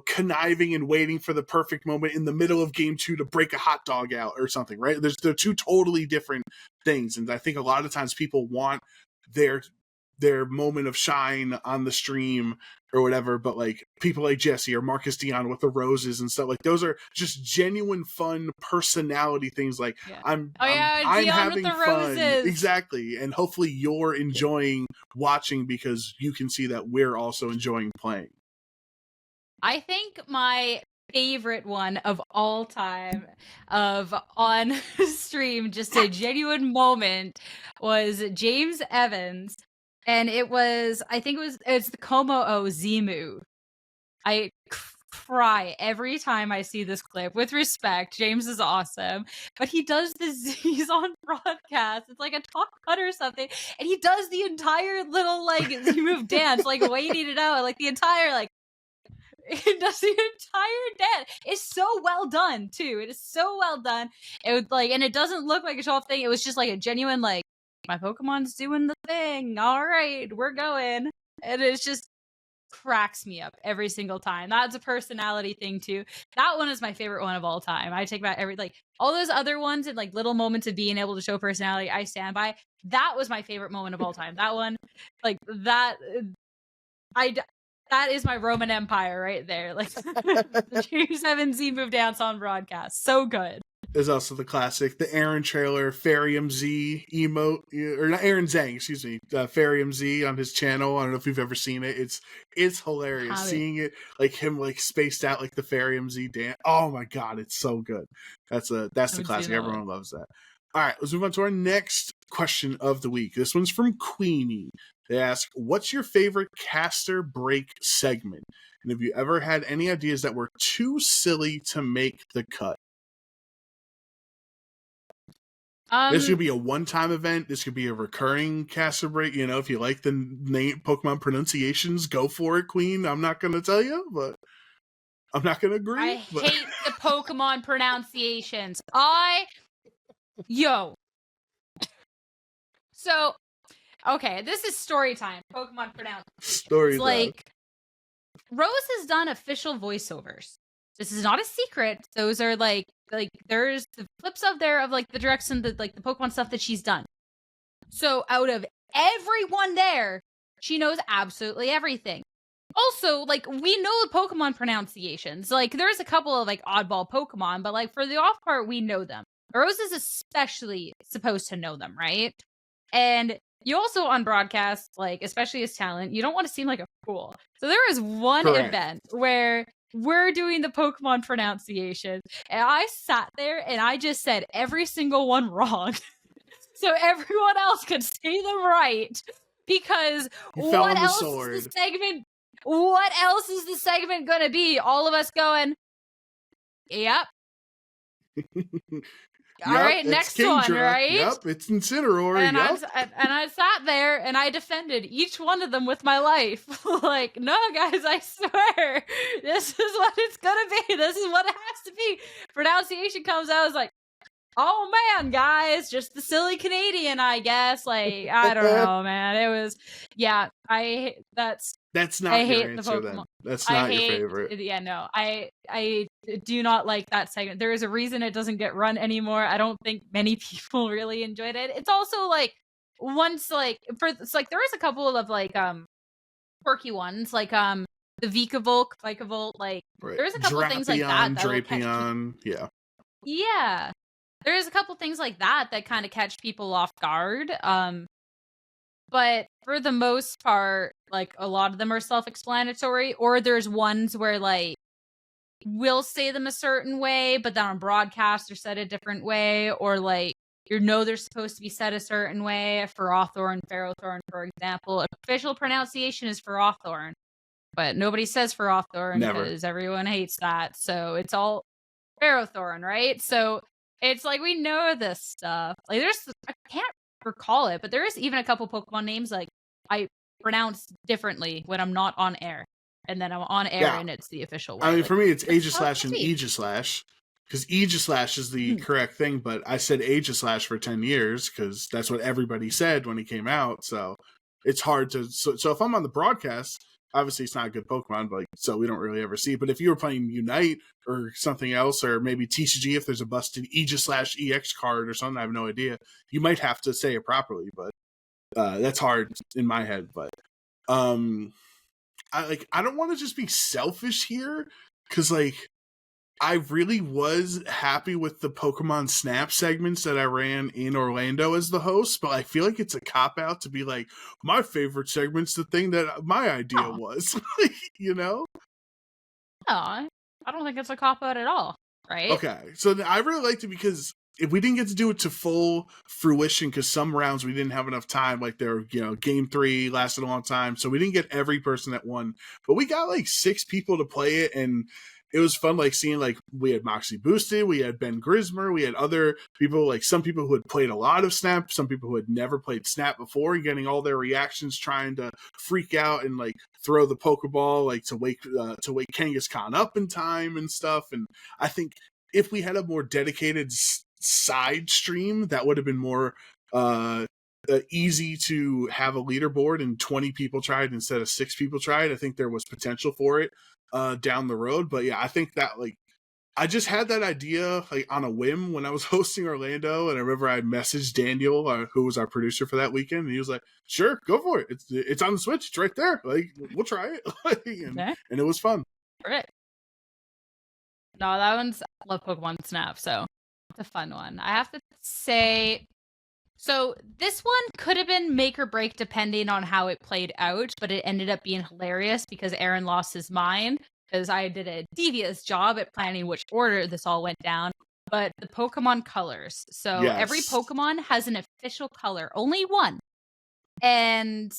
conniving and waiting for the perfect moment in the middle of game 2 to break a hot dog out or something, right? They're two totally different things. And I think a lot of times people want their moment of shine on the stream or whatever, but like people like Jesse or Marcus Dion with the roses and stuff, like those are just genuine fun personality things. Like I'm having fun, roses. Exactly, and hopefully you're enjoying watching because you can see that we're also enjoying playing. I think my favorite one of all time of on stream, just a genuine moment, was James Evans. And it's the Como O Zimu. I cry every time I see this clip. With respect, James is awesome, but he does this, he's on broadcast, it's like a top cut or something, and he does the entire little, like, Zimu dance, like, waiting it out, like, the entire, like, it does the entire dance. It's so well done too. It is so well done. It was like, and it doesn't look like a show off thing. It was just like a genuine, like, my Pokemon's doing the thing. All right, we're going. And it's just cracks me up every single time. That's a personality thing too. That one is my favorite one of all time. I take back like all those other ones and like little moments of being able to show personality. I stand by. That was my favorite moment of all time. That one, like that. That is my Roman Empire right there. Like the James Evans Z-Move dance on broadcast. So good. There's also the classic, the Aaron trailer, Farium Z emote, or not Aaron Zhang, excuse me, Farium Z on his channel. I don't know if you've ever seen it. It's hilarious seeing it, like him like spaced out like the Farium Z dance. Oh my god, it's so good. That's the classic. Everyone loves that. All right, let's move on to our next question of the week. This one's from Queenie. They ask, what's your favorite caster break segment? And have you ever had any ideas that were too silly to make the cut? This could be a one-time event. This could be a recurring caster break. If you like the name Pokemon pronunciations, go for it, Queen. I'm not going to tell you, but I'm not going to agree. I hate the Pokemon pronunciations. So, okay, this is story time. Pokemon pronounce. Story time. Like, Rose has done official voiceovers This is not a secret. Those are like there's the flips of there of like the direction that like the Pokemon stuff that she's done. So out of everyone there, she knows absolutely everything. Also, like, we know the Pokemon pronunciations. Like, there's a couple of like oddball Pokemon, but like for the off part, we know them. Rose is especially supposed to know them, right? And you also on broadcast, like, especially as talent, you don't want to seem like a fool. So there was one Correct. event where we're doing the Pokemon pronunciation, and I sat there and I just said every single one wrong. So everyone else could say them right. Because what else is the segment? What else is the segment gonna be? All of us going, yep. All right, next Kingdra. one, right? Yep, it's Incineroar. And, yep. I sat there and I defended each one of them with my life. Like, no, guys, I swear, this is what it's gonna be. This is what it has to be. Pronunciation comes out, I was like, oh man, guys, just the silly Canadian, I guess. Like, I don't know, man. It was, yeah. That's not your answer. Then that's not your favorite. Yeah, no, I do not like that segment. There is a reason it doesn't get run anymore. I don't think many people really enjoyed it. It's also like once like it's like there is a couple of like quirky ones like the Vikavolt, like right. There's a couple of things like that. Drapion, yeah. Yeah. There's a couple things like that kind of catch people off guard. But for the most part, like a lot of them are self-explanatory, or there's ones where like we'll say them a certain way, but then on broadcast they're said a different way, or like they're supposed to be said a certain way. For Ferrothorn, for example, official pronunciation is Ferrothorn, but nobody says Ferrothorn because everyone hates that. So it's all Ferrothorn, right? So it's like we know this stuff. Like I can't recall it, but there is even a couple Pokemon names like I pronounce differently when I'm not on air, and then I'm on air and it's the official way. I mean, like, for me, it's Aegislash and Aegislash, because Aegislash is the correct thing, but I said Aegislash for 10 years because that's what everybody said when he came out. So it's hard to. So if I'm on the broadcast, obviously it's not a good Pokemon, but so we don't really ever see. But if you were playing Unite or something else, or maybe TCG, if there's a busted Aegislash EX card or something, I have no idea. You might have to say it properly, but that's hard in my head. But I don't want to just be selfish here, because like I really was happy with the Pokemon Snap segments that I ran in Orlando as the host, but I feel like it's a cop-out to be like, my favorite segment's the thing that my idea was, you know? No, I don't think it's a cop-out at all, right? Okay, so I really liked it because if we didn't get to do it to full fruition, because some rounds we didn't have enough time, like game 3 lasted a long time, so we didn't get every person that won, but we got like 6 people to play it, and it was fun, like seeing like we had Moxie Boosted, we had Ben Grismer, we had other people, like some people who had played a lot of Snap, some people who had never played Snap before, and getting all their reactions, trying to freak out and like throw the Pokeball like to wake Kangaskhan up in time and stuff. And I think if we had a more dedicated side stream, that would have been more easy to have a leaderboard and 20 people tried instead of 6 people tried. I think there was potential for it down the road. But yeah, I think that like I just had that idea like on a whim when I was hosting Orlando, and I remember I messaged Daniel, who was our producer for that weekend, and he was like, "Sure, go for it. It's on the Switch. It's right there. Like we'll try it." and it was fun. Right. No, that one's I love Pokemon Snap, so it's a fun one. I have to say, so this one could have been make or break depending on how it played out, but it ended up being hilarious because Aaron lost his mind because I did a devious job at planning which order this all went down. But the Pokemon colors. So every Pokemon has an official color, only one. And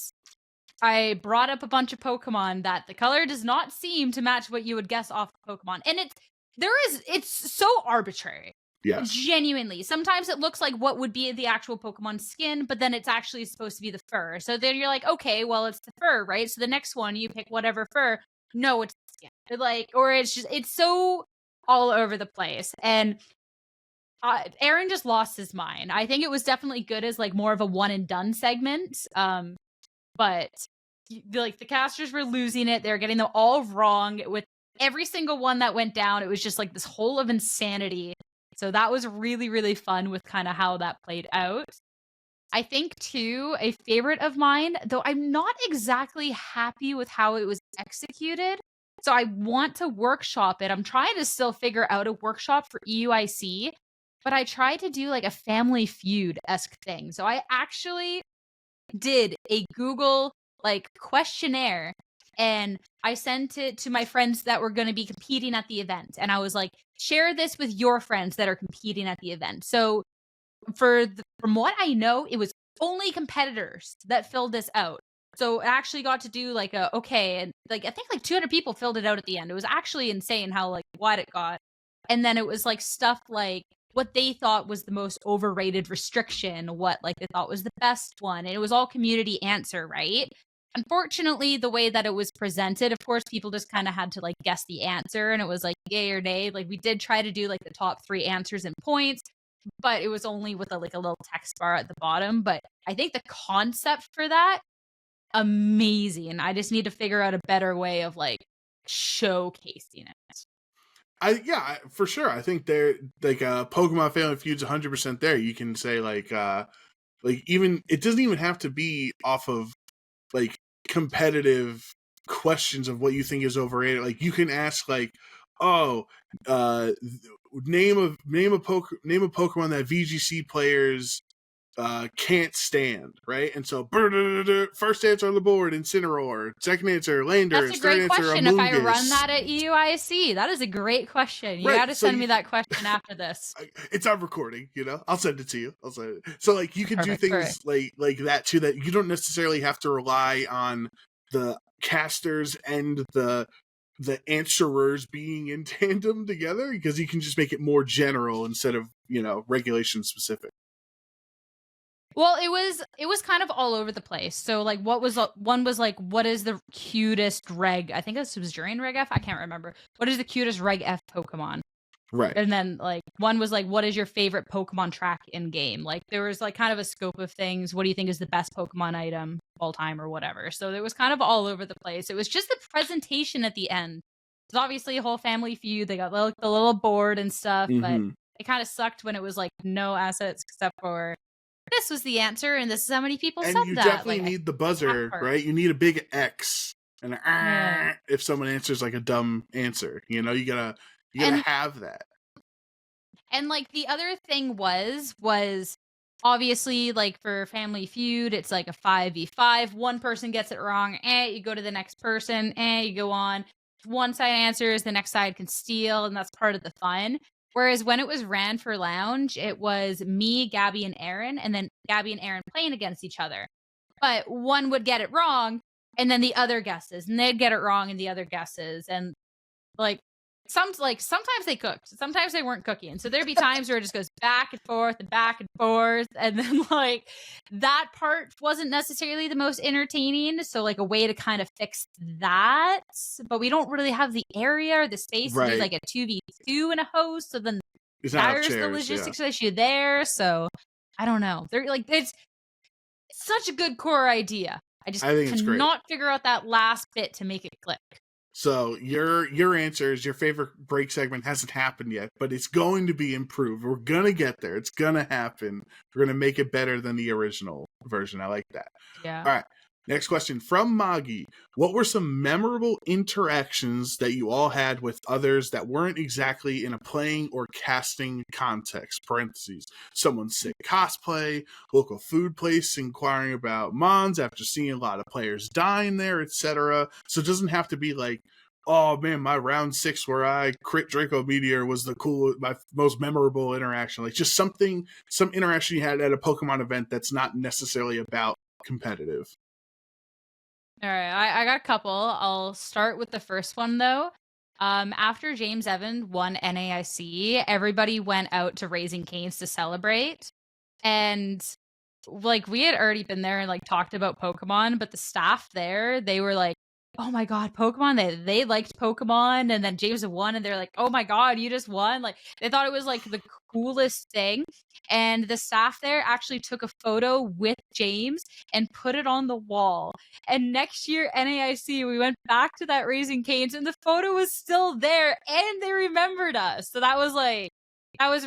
I brought up a bunch of Pokemon that the color does not seem to match what you would guess off the Pokemon. And it's so arbitrary. Yes. Genuinely. Sometimes it looks like what would be the actual Pokemon skin, but then it's actually supposed to be the fur. So then you're like, okay, well, it's the fur, right? So the next one, you pick whatever fur. No, it's the skin. Like, or it's so all over the place. And Aaron just lost his mind. I think it was definitely good as like more of a one and done segment. But like the casters were losing it. They're getting them all wrong with every single one that went down, it was just like this hole of insanity. So that was really, really fun with kind of how that played out. I think too, a favorite of mine, though I'm not exactly happy with how it was executed. So I want to workshop it. I'm trying to still figure out a workshop for EUIC, but I tried to do like a Family Feud-esque thing. So I actually did a Google like questionnaire and I sent it to my friends that were going to be competing at the event. And I was like, share this with your friends that are competing at the event. So from what I know, it was only competitors that filled this out. So I actually got to do like and like I think like 200 people filled it out at the end. It was actually insane how like wide it got. And then it was like stuff like what they thought was the most overrated restriction, what like they thought was the best one. And it was all community answer, right? Unfortunately, the way that it was presented, of course, people just kind of had to like guess the answer and it was like yay or nay. Like we did try to do like the top 3 answers and points, but it was only with a little text bar at the bottom. But I think the concept for that, amazing. I just need to figure out a better way of like showcasing it. Yeah, for sure. I think they're like Pokemon Family Feud's 100% there. You can say like even it doesn't even have to be off of like competitive questions of what you think is overrated. Like you can ask like, oh, name a Pokemon that VGC players can't stand, right? And so first answer on the board, Incineroar. Second answer, Landorus. That's a great question. If I run that at EUIC, that is a great question. You got to send me that question after this. It's on recording, I'll send it to you. So like you can do things like that too, that you don't necessarily have to rely on the casters and the answerers being in tandem together, because you can just make it more general instead of regulation specific. Well, it was kind of all over the place. So like one was like, what is the cutest reg? I think this was during Reg F. I can't remember. What is the cutest Reg F Pokemon? Right. And then like one was like, what is your favorite Pokemon track in game? Like there was like kind of a scope of things. What do you think is the best Pokemon item all time or whatever? So it was kind of all over the place. It was just the presentation at the end. It's obviously a whole Family Feud. They got like the little board and stuff, but it kind of sucked when it was like no assets except for this was the answer, and this is how many people said that. And you definitely need the buzzer, right? You need a big X and if someone answers like a dumb answer. You gotta have that. And like the other thing was obviously like for Family Feud, it's like a 5v5. One person gets it wrong, you go to the next person, you go on. One side answers, the next side can steal, and that's part of the fun. Whereas when it was ran for Lounge, it was me, Gabby, and Aaron, and then Gabby and Aaron playing against each other. But one would get it wrong, and then the other guesses, and they'd get it wrong, and the other guesses, and like sometimes they cooked, sometimes they weren't cooking. So there'd be times where it just goes back and forth, and then like that part wasn't necessarily the most entertaining. So like a way to kind of fix that, but we don't really have the area or the space to do like a 2v2 in a host. So then there's the logistics issue there. So I don't know. They're like it's such a good core idea. I cannot figure out that last bit to make it click. So your answers, your favorite break segment hasn't happened yet, but it's going to be improved. We're going to get there. It's going to happen. We're going to make it better than the original version. I like that. Yeah. All right. Next question from Magi. What were some memorable interactions that you all had with others that weren't exactly in a playing or casting context? Parentheses. Someone's sick cosplay, local food place inquiring about Mons after seeing a lot of players dying there, etc. So it doesn't have to be like, oh man, my round 6 where I crit Draco Meteor was my most memorable interaction. Like just some interaction you had at a Pokemon event that's not necessarily about competitive. All right, I got a couple. I'll start with the first one though. After James Evan won NAIC, everybody went out to Raising Cane's to celebrate, and like we had already been there and like talked about Pokemon, but the staff there, they were like oh my God, Pokemon. They liked Pokemon, and then James won, and they're like, oh my God, you just won. Like they thought it was like the coolest thing. And the staff there actually took a photo with James and put it on the wall. And next year, NAIC, we went back to that Raising Cane's, and the photo was still there, and they remembered us. So that was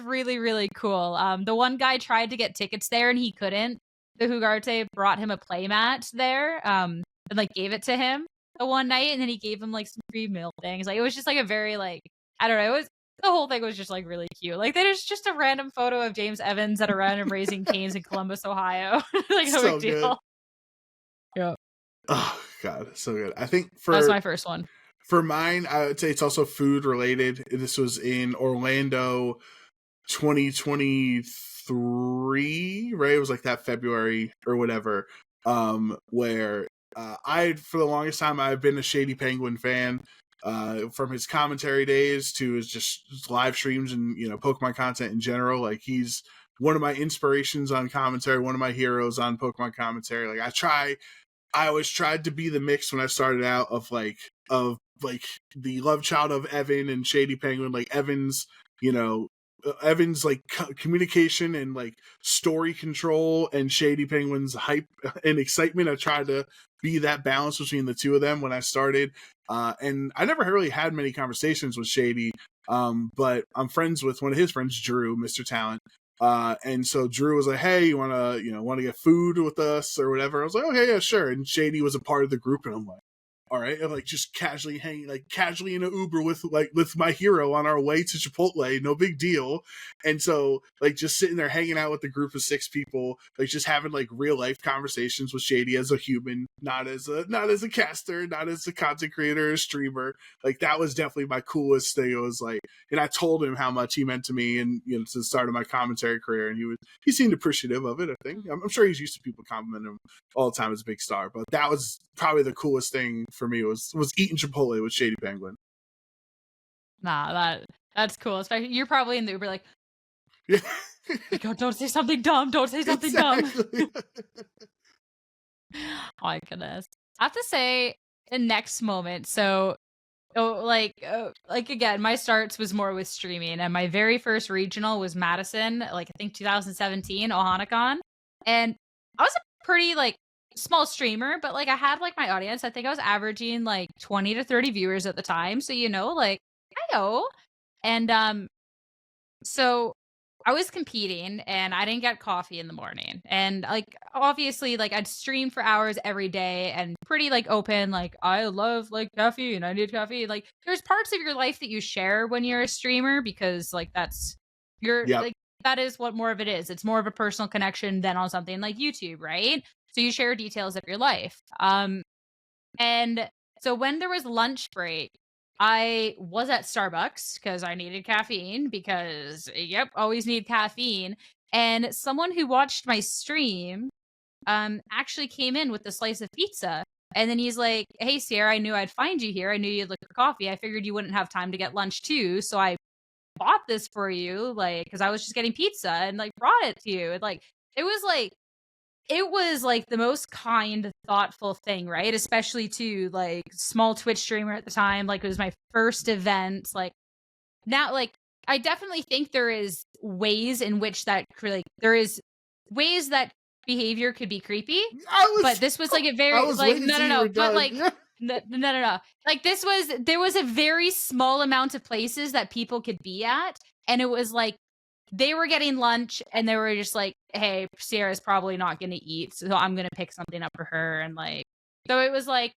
really, really cool. The one guy tried to get tickets there and he couldn't. The Hugarte brought him a playmat there, and like gave it to him the one night, and then he gave him like some free meal things. Like it was just like a very like, I don't know, it was, the whole thing was just like really cute. Like there's just a random photo of James Evans at a random Raising Cane's in Columbus, Ohio. Like no So big deal. good. Yeah. Oh God, so good. I think That's my first one. For mine, I would say it's also food related. This was in Orlando 2023, right? It was like that February or whatever, where for the longest time, I've been a Shady Penguin fan, from his commentary days to his just live streams and, Pokemon content in general. Like he's one of my inspirations on commentary, one of my heroes on Pokemon commentary. Like I always tried to be the mix when I started out of the love child of Evan and Shady Penguin. Like Evan's like communication and like story control, and Shady Penguin's hype and excitement. I tried to be that balance between the two of them when I started, and I never really had many conversations with Shady, but I'm friends with one of his friends, Drew, Mr. Talent. And so Drew was like, hey, you want to get food with us or whatever? I was like, okay, yeah, sure. And Shady was a part of the group, and I'm like, all right, and like just casually hanging, like casually in an Uber with my hero on our way to Chipotle, no big deal. And so like just sitting there hanging out with a group of 6 people, like just having like real life conversations with Shady as a human, not as a caster, not as a content creator or streamer. Like that was definitely my coolest thing. It was like, and I told him how much he meant to me, and to the start of my commentary career, and he seemed appreciative of it. I think I'm sure he's used to people complimenting him all the time as a big star, but that was probably the coolest thing for me was eating Chipotle with Shady Penguin. Nah, that's cool. Especially you're probably in the Uber like, yeah. like, oh, don't say something dumb. Don't say something dumb. Oh my goodness. I have to say the next moment. So, like again, my starts was more with streaming, and my very first regional was Madison, like I think 2017, OHKO, and I was a pretty like small streamer, but like I had like my audience. I think I was averaging like 20 to 30 viewers at the time. So like hi-yo. And so I was competing and I didn't get coffee in the morning. And like obviously like I'd stream for hours every day and pretty like open, like I love like caffeine. I need caffeine. Like there's parts of your life that you share when you're a streamer because like that's like that is what more of it is. It's more of a personal connection than on something like YouTube, right? So you share details of your life. And so when there was lunch break, I was at Starbucks because I needed caffeine because, yep, always need caffeine. And someone who watched my stream actually came in with a slice of pizza. And then he's like, hey, Sierra, I knew I'd find you here. I knew you'd look for coffee. I figured you wouldn't have time to get lunch too. So I bought this for you, like, because I was just getting pizza and like brought it to you. And like, it was like the most kind, thoughtful thing, right? Especially to like small Twitch streamer at the time. Like it was my first event. Like now, like I definitely think there is ways in which there is ways that behavior could be creepy. But this was like a very like no. But like no. Like there was a very small amount of places that people could be at, and it was like they were getting lunch and they were just like, hey, Sierra's probably not going to eat, so I'm going to pick something up for her. And like, so it was like,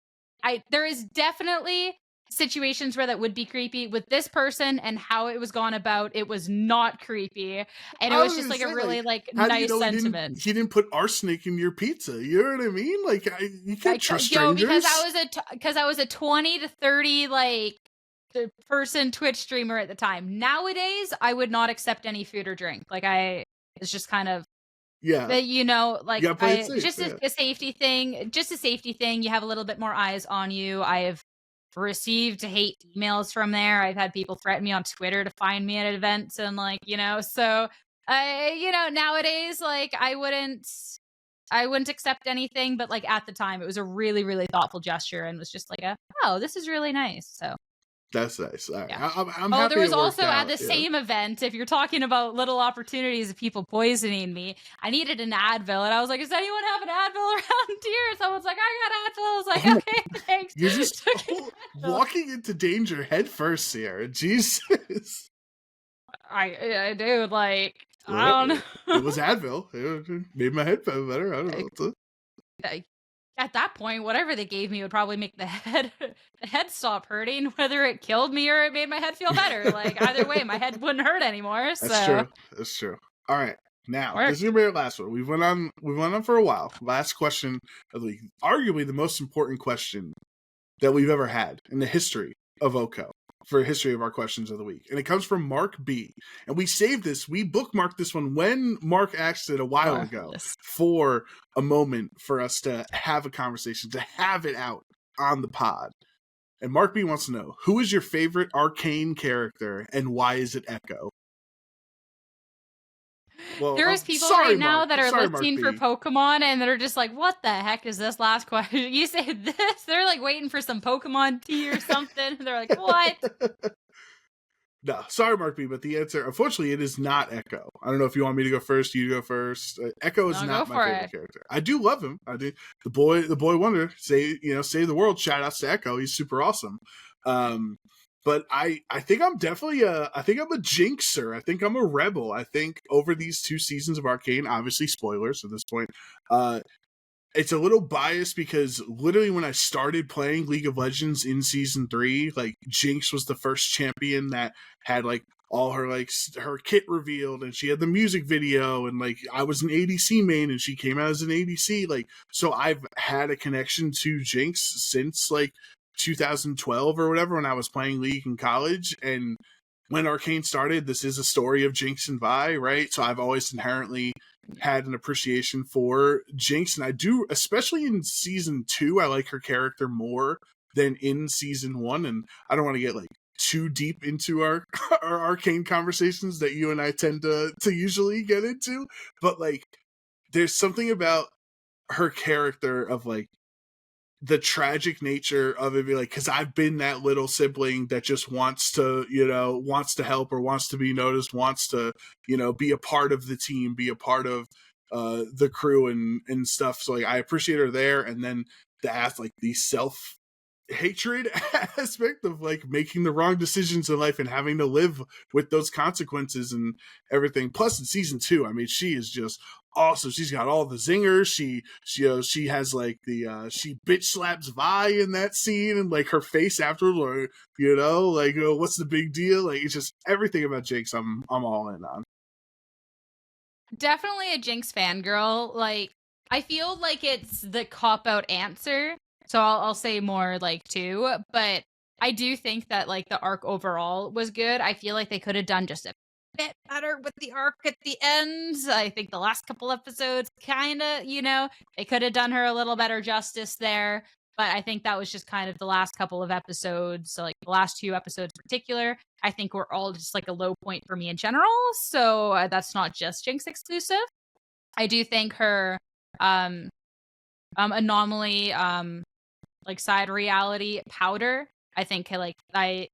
there is definitely situations where that would be creepy. With this person and how it was gone about, it was not creepy. And it was just like a really like nice sentiment. He didn't put arsenic in your pizza. You know what I mean? Like you can't trust strangers. Because I was a 20 to 30 like the person Twitch streamer at the time. Nowadays, I would not accept any food or drink. Like it's just kind of like just a safety thing. Just a safety thing. You have a little bit more eyes on you. I have received hate emails from there. I've had people threaten me on Twitter to find me at events and like so nowadays like I wouldn't I wouldn't accept anything, but like at the time it was a really, really thoughtful gesture and was just like oh, this is really nice. So that's nice. All right. yeah. I'm Oh, there happy was it worked also at out. the same event, if you're talking about little opportunities of people poisoning me, I needed an Advil. And I was like, does anyone have an Advil around here? Someone's like, I got Advil. I was like, okay, thanks. You're just walking into danger head first, Sierra. Jesus. I do, like, I don't know. It was Advil. It made my head feel better. I don't know. At that point, whatever they gave me would probably make the head stop hurting, whether it killed me or it made my head feel better. Like either way, my head wouldn't hurt anymore. So that's true. That's true. All right. Now, this is gonna be our last one. We went on for a while. Last question of the week. Arguably the most important question that we've ever had in the history of OHKO for a history of our questions of the week. And it comes from Mark B. And we saved this. We bookmarked this one when Mark asked it a while ago for a moment for us to have a conversation, to have it out on the pod. And Mark B wants to know, who is your favorite Arcane character and why is it Echo? Well, there's people now that are listening for Pokemon and that are just like, what the heck is this last question? You say this? They're like waiting for some Pokemon tea or something. They're like, what? No, sorry, Mark B, but the answer, unfortunately, it is not Echo. I don't know if you want me to go first. You go first. Echo is not my favorite character. I do love him. I do. The boy wonder, save the world. Shout outs to Echo. He's super awesome. But I think I'm definitely I'm a jinxer. I think I'm a rebel. I think over these 2 seasons of Arcane, obviously spoilers at this point, it's a little biased because literally when I started playing League of Legends in season 3, like Jinx was the first champion that had like all her like her kit revealed and she had the music video and like I was an ADC main and she came out as an ADC. Like, so I've had a connection to Jinx since like 2012 or whatever when I was playing League in college. And when Arcane started, this is a story of Jinx and Vi, right? So I've always inherently had an appreciation for Jinx, and I do, especially in season 2, I like her character more than in season 1. And I don't want to get like too deep into our Arcane conversations that you and I tend to usually get into, but like there's something about her character of like the tragic nature of it, be like, because I've been that little sibling that just wants to help or wants to be noticed, wants to, be a part of the team, be a part of the crew and stuff. So like, I appreciate her there. And then the self hatred aspect of like making the wrong decisions in life and having to live with those consequences and everything. Plus in season 2, I mean, she is just awesome. She's got all the zingers. She has like she bitch slaps Vi in that scene and like her face afterwards, or what's the big deal? Like it's just everything about Jinx I'm all in on. Definitely a Jinx fangirl. Like I feel like it's the cop-out answer. So I'll say more like 2, but I do think that like the arc overall was good. I feel like they could have done just a bit better with the arc at the end. I think the last couple episodes kind of, they could have done her a little better justice there. But I think that was just kind of the last couple of episodes. So like the last 2 episodes in particular, I think were all just like a low point for me in general. So that's not just Jinx exclusive. I do think her anomaly like side reality powder, I think I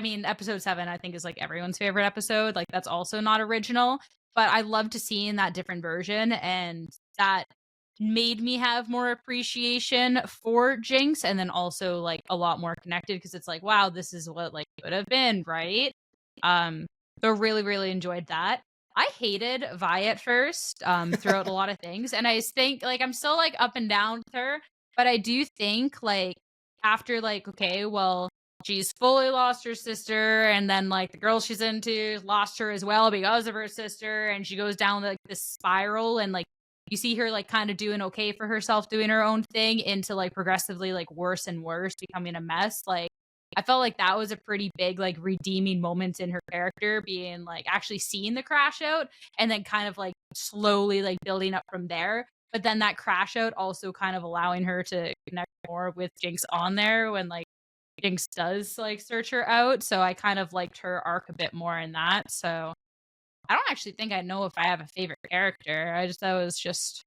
mean episode 7 I think is like everyone's favorite episode. Like that's also not original, but I love to see in that different version, and that made me have more appreciation for Jinx, and then also like a lot more connected because it's like, wow, this is what like could have been, right? So really, really enjoyed that. I hated Vi at first, throughout a lot of things, and I think like I'm still like up and down with her, but I do think like after like, okay, well, she's fully lost her sister, and then like the girl she's into lost her as well because of her sister, and she goes down like this spiral, and like you see her like kind of doing okay for herself, doing her own thing, into like progressively like worse and worse, becoming a mess. Like I felt like that was a pretty big like redeeming moment in her character, being like actually seeing the crash out and then kind of like slowly like building up from there. But then that crash out also kind of allowing her to connect more with Jinx on there when like Jinx does like search her out. So I kind of liked her arc a bit more in that. So I don't actually think I know if I have a favorite character. That was just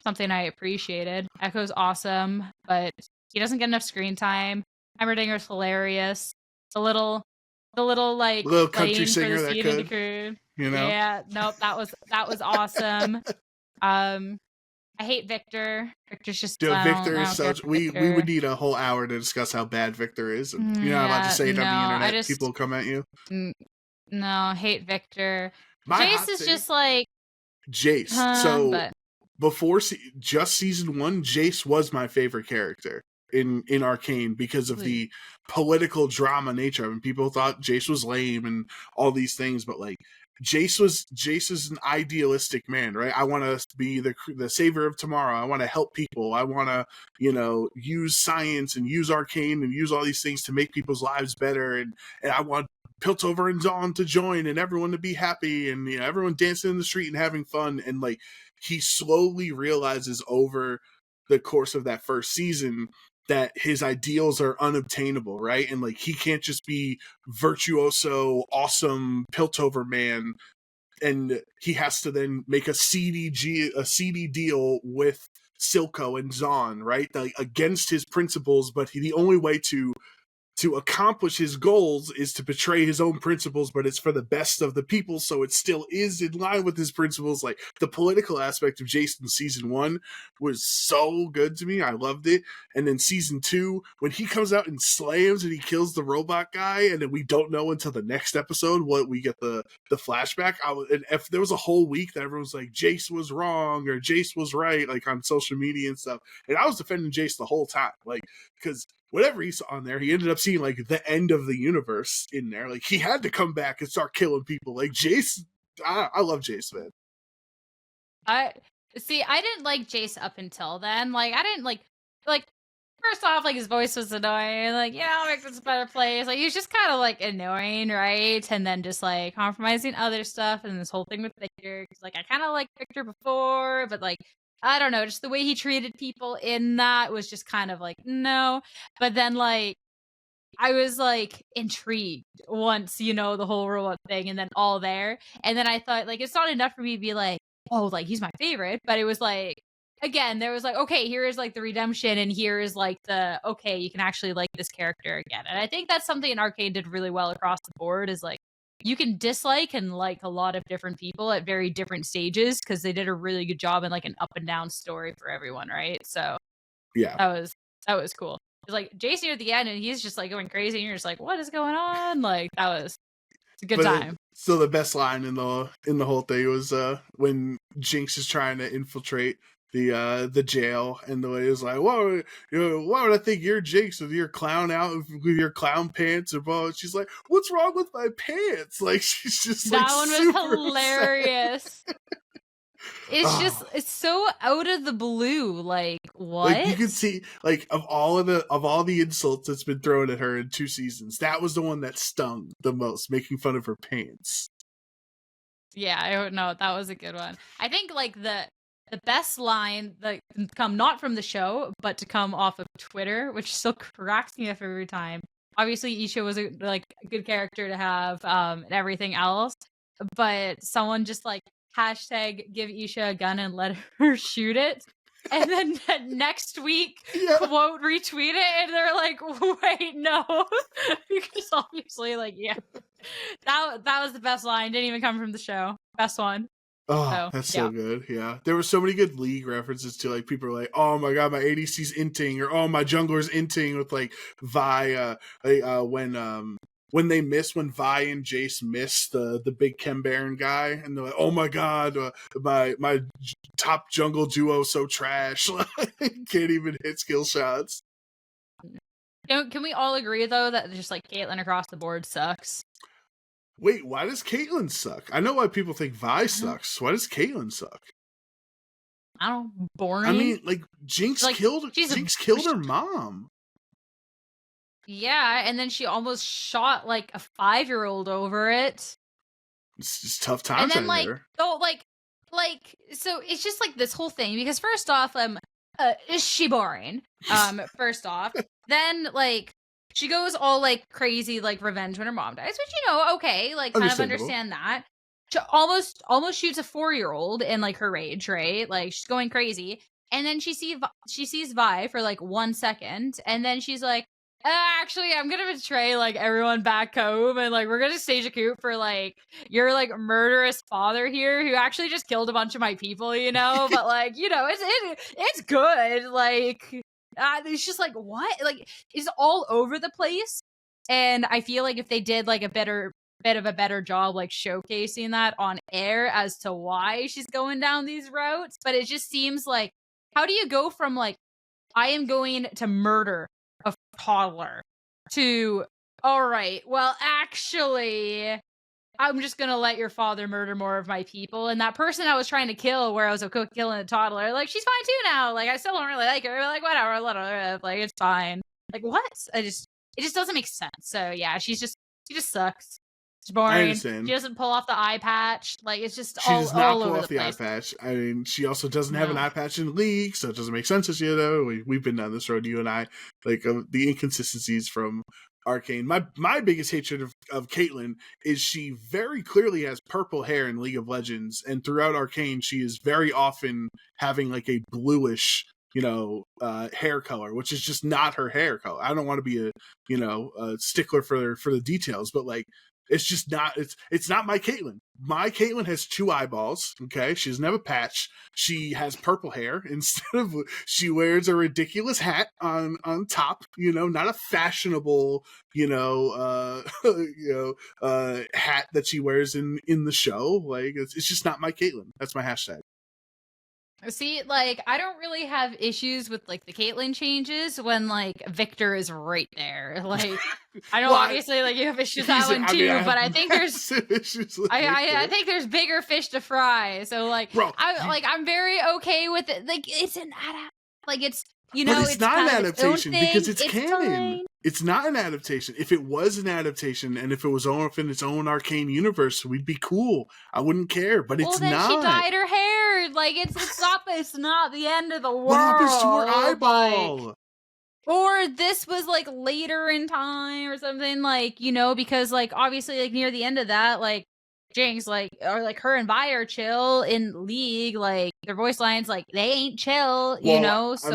something I appreciated. Echo's awesome, but he doesn't get enough screen time. Heimerdinger's hilarious. The little like Little country playing for the singer that seed and the could, crew. you know. Yeah, nope, that was awesome. I hate Victor. Victor's just Dude, Victor I is don't care such. for We would Victor. need a whole hour to discuss how bad Victor is, and you're not allowed to Yeah, say it no, on the I internet. just People will come at you. n- no, I hate Victor. My Jace hot is take, just like, Jace. So but before just season 1, Jace was my favorite character in Arcane because of the political drama nature of it. People thought Jace was lame and all these things, but like Jace is an idealistic man, right? I want to be the savior of tomorrow. I want to help people. I want to, use science and use Arcane and use all these things to make people's lives better, and I want Piltover and Dawn to join and everyone to be happy, and everyone dancing in the street and having fun. And like, he slowly realizes over the course of that first season that his ideals are unobtainable, right? And like, he can't just be virtuoso, awesome Piltover man, and he has to then make a seedy deal with Silco and Zahn, right? Like, against his principles, but the only way to accomplish his goals is to betray his own principles, but it's for the best of the people, so it still is in line with his principles. Like, the political aspect of Jason season 1 was so good to me. I loved it. And then season 2, when he comes out and slams and he kills the robot guy, and then we don't know until the next episode what we get the flashback. And if there was a whole week that everyone's like, Jace was wrong or Jace was right, like on social media and stuff, and I was defending Jace the whole time, like, because whatever he saw on there, he ended up seeing like the end of the universe in there. Like, he had to come back and start killing people. Like, Jace, I love Jace, man. I didn't like Jace up until then. Like, I didn't like first off, like, his voice was annoying. Like, I'll make this a better place. Like, he was just kind of like annoying, right? And then just like compromising other stuff, and this whole thing with Victor. Cause like, I kind of liked Victor before, but like, I don't know, just the way he treated people in that was just kind of like, no. But then like, I was like intrigued once, the whole robot thing, and then all there. And then I thought, like, it's not enough for me to be like, oh, like, he's my favorite. But it was like, again, there was like, okay, here is like the redemption, and here is like okay, you can actually like this character again. And I think that's something Arcane did really well across the board, is like, you can dislike and like a lot of different people at very different stages, because they did a really good job in like an up and down story for everyone, right? So Yeah, that was cool. It's like Jason at the end, and he's just like going crazy, and you're just like, what is going on? Like, it's a good time. So the best line in the whole thing was when Jinx is trying to infiltrate the jail, and the way is like, whoa, why would I think you're Jinx with your clown pants or blah? She's like, what's wrong with my pants? Like, she's just that like, one was hilarious. It's so out of the blue. Like, what? Like, you can see, like, of all the insults that's been thrown at her in 2 seasons, that was the one that stung the most, making fun of her pants. Yeah, I don't know. That was a good one. I think like the best line that can come not from the show, but to come off of Twitter, which still cracks me up every time. Obviously, Isha was a good character to have, and everything else. But someone just like hashtag give Isha a gun and let her shoot it. And then next week, quote retweet it, and they're like, "Wait, no," because obviously, like, that was the best line. Didn't even come from the show. Best one. Oh, that's so good. Yeah, there were so many good League references to, like, people are like, "Oh my god, my ADC's inting," or "Oh, my jungler's inting," with like Vi. When Vi and Jace miss the big Chem Baron guy, and they're like, "Oh my god, my top jungle duo so trash, can't even hit skill shots." Can we all agree though that just like Caitlyn across the board sucks? Wait, why does Caitlyn suck? I know why people think Vi sucks. Why does Caitlyn suck? I don't know, boring. I mean, like, Jinx killed her mom. Yeah, and then she almost shot like a 5-year-old over it. It's just tough times. And then so it's just like this whole thing, because first off, is she boring? First off, then like she goes all like crazy like revenge when her mom dies, which okay, like kind of understand that. almost shoots a 4-year-old in like her rage, right? Like she's going crazy. And then she sees Vi for like 1 second, and then she's like, actually, I'm gonna betray like everyone back home, and like we're gonna stage a coup for like your like murderous father here, who actually just killed a bunch of my people, you know. But like, you know, it's good. Like, it's just like what, like it's all over the place, and I feel like if they did like a better job like showcasing that on air as to why she's going down these routes, but it just seems like, how do you go from like, I am going to murder a toddler to, all right, well, actually, I'm just going to let your father murder more of my people. And that person I was trying to kill, where I was killing a toddler, like, she's fine too now. Like, I still don't really like her. Like, whatever, let her live. Like, it's fine. Like, what? It just doesn't make sense. So, yeah, she just sucks. It's boring. I understand. She doesn't pull off the eye patch. Like, it's just she does not pull off the eye place. patch. I mean, she also doesn't have an eye patch in League, so it doesn't make sense as you know. We've been down this road, you and I, like the inconsistencies from Arcane. My biggest hatred of Caitlyn is she very clearly has purple hair in League of Legends, and throughout Arcane, she is very often having like a bluish, you know, hair color, which is just not her hair color. I don't want to be a stickler for the details, but like, it's just not, it's not my Caitlyn. My Caitlyn has 2 eyeballs, okay? She doesn't have a patch. She has purple hair instead of, she wears a ridiculous hat on top, you know, not a fashionable, hat that she wears in the show. Like, it's just not my Caitlyn. That's my hashtag. See, like, I don't really have issues with, like, the Caitlyn changes when, like, Victor is right there. Like, I know, obviously, like, you have issues with that one, too, but I think there's... I think there's bigger fish to fry. So, like, bro, I'm very okay with it. Like, it's an like, it's, you know, but it's not an adaptation because it's canon. Fine. It's not an adaptation. If it was an adaptation and if it was in its own Arcane universe, we'd be cool. I wouldn't care, but it's then not. She dyed her hair. Like, it's not the end of the world. What happens to her eyeball? Like, or this was like later in time or something, like, you know, because like obviously like near the end of that, like Jinx, like, or like her and Vi are chill in League, like their voice lines, like they ain't chill, you know. So I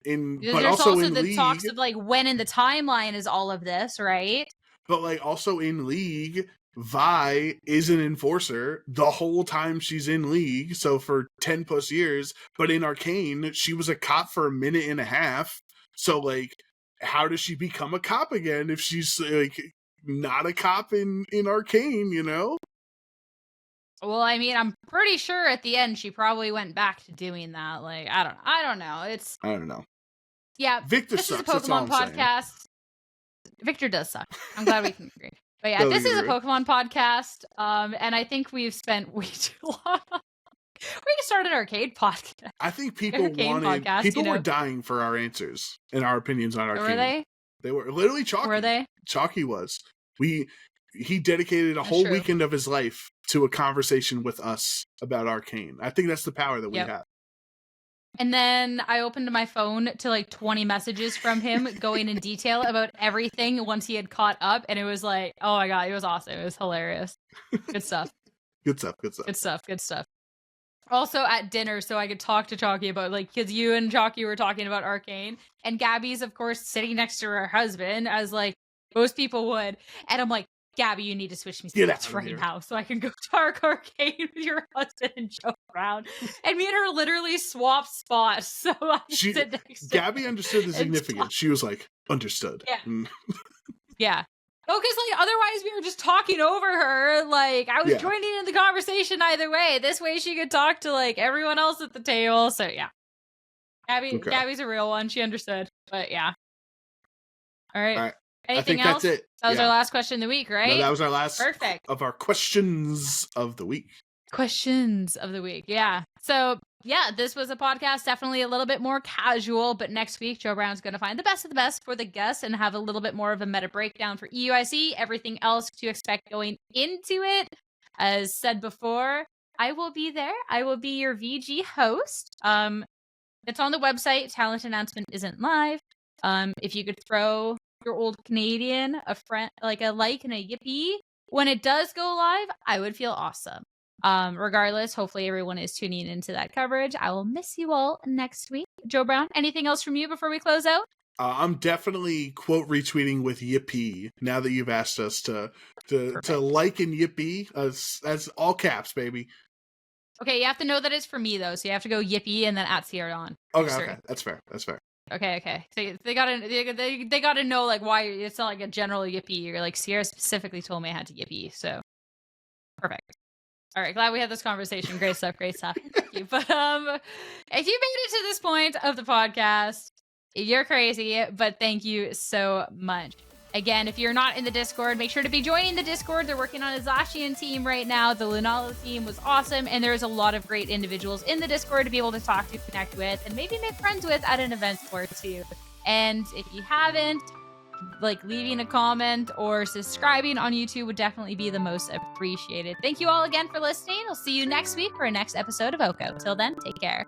mean, but there's also also in the League, talks of like when in the timeline is all of this, right? But like also in League, Vi is an enforcer the whole time she's in League, so for 10 plus years. But in Arcane, she was a cop for a minute and a half. So like, how does she become a cop again if she's like not a cop in Arcane, you know? Well, I mean, I'm pretty sure at the end she probably went back to doing that. Like, I don't know. I don't know. Yeah, Victor this sucks. is a Pokemon podcast. Victor does suck. I'm glad we can agree. But yeah, this is a Pokemon podcast. And I think we've spent way too long. We can start an arcade podcast. I think people were dying for our answers and our opinions on Arcane. Were they? They were literally Chalky. Were they? Chalky was. He dedicated a whole weekend of his life to a conversation with us about Arcane. I think that's the power that we have. And then I opened my phone to like 20 messages from him going in detail about everything once he had caught up. And it was like, oh my God, it was awesome. It was hilarious. Good stuff. Good stuff. Also at dinner, so I could talk to Chalky about, like, because you and Chalky were talking about Arcane. And Gabby's, of course, sitting next to her husband, as like most people would. And I'm like, Gabby, you need to switch me spots right now so I can go talk Arcane with your husband and joke around. And me and her literally swapped spots. So I sit next to Gabby understood the significance. She was like, understood. Yeah. Yeah. Oh, because like otherwise we were just talking over her. Like I was joining in the conversation either way. This way she could talk to like everyone else at the table. So yeah. Gabby's a real one. She understood. But yeah. All right. Anything else? That's it. That was our last question of the week, right? No, that was our last Perfect. of our questions of the week. Questions of the week. Yeah. So yeah, this was a podcast definitely a little bit more casual, but next week Joe Brown's going to find the best of the best for the guests and have a little bit more of a meta breakdown for EUIC, everything else to expect going into it. As said before, I will be there. I will be your VG host. It's on the website. Talent announcement isn't live. If you could throw your old Canadian a friend, like a like and a yippee when it does go live, I would feel awesome. Regardless, hopefully everyone is tuning into that coverage. I will miss you all next week. Joe Brown, anything else from you before we close out? I'm definitely quote retweeting with Yippee now that you've asked us to like and Yippee as all caps, baby. Okay, you have to know that it's for me though, so you have to go Yippee and then at Sierra Dawn. Okay, that's fair. Okay. So they gotta know like why it's not like a general Yippee. You're like Sierra specifically told me I had to Yippee, so perfect. All right, glad we had this conversation. Great stuff. Thank you. But if you made it to this point of the podcast, you're crazy, but thank you so much. Again, if you're not in the Discord, make sure to be joining the Discord. They're working on a Zacian team right now. The Lunala team was awesome, and there's a lot of great individuals in the Discord to be able to talk to, connect with, and maybe make friends with at an event or two. And if you haven't, like leaving a comment or subscribing on YouTube would definitely be the most appreciated. Thank you all again for listening. We'll see you next week for our next episode of OHKO. Till then, take care.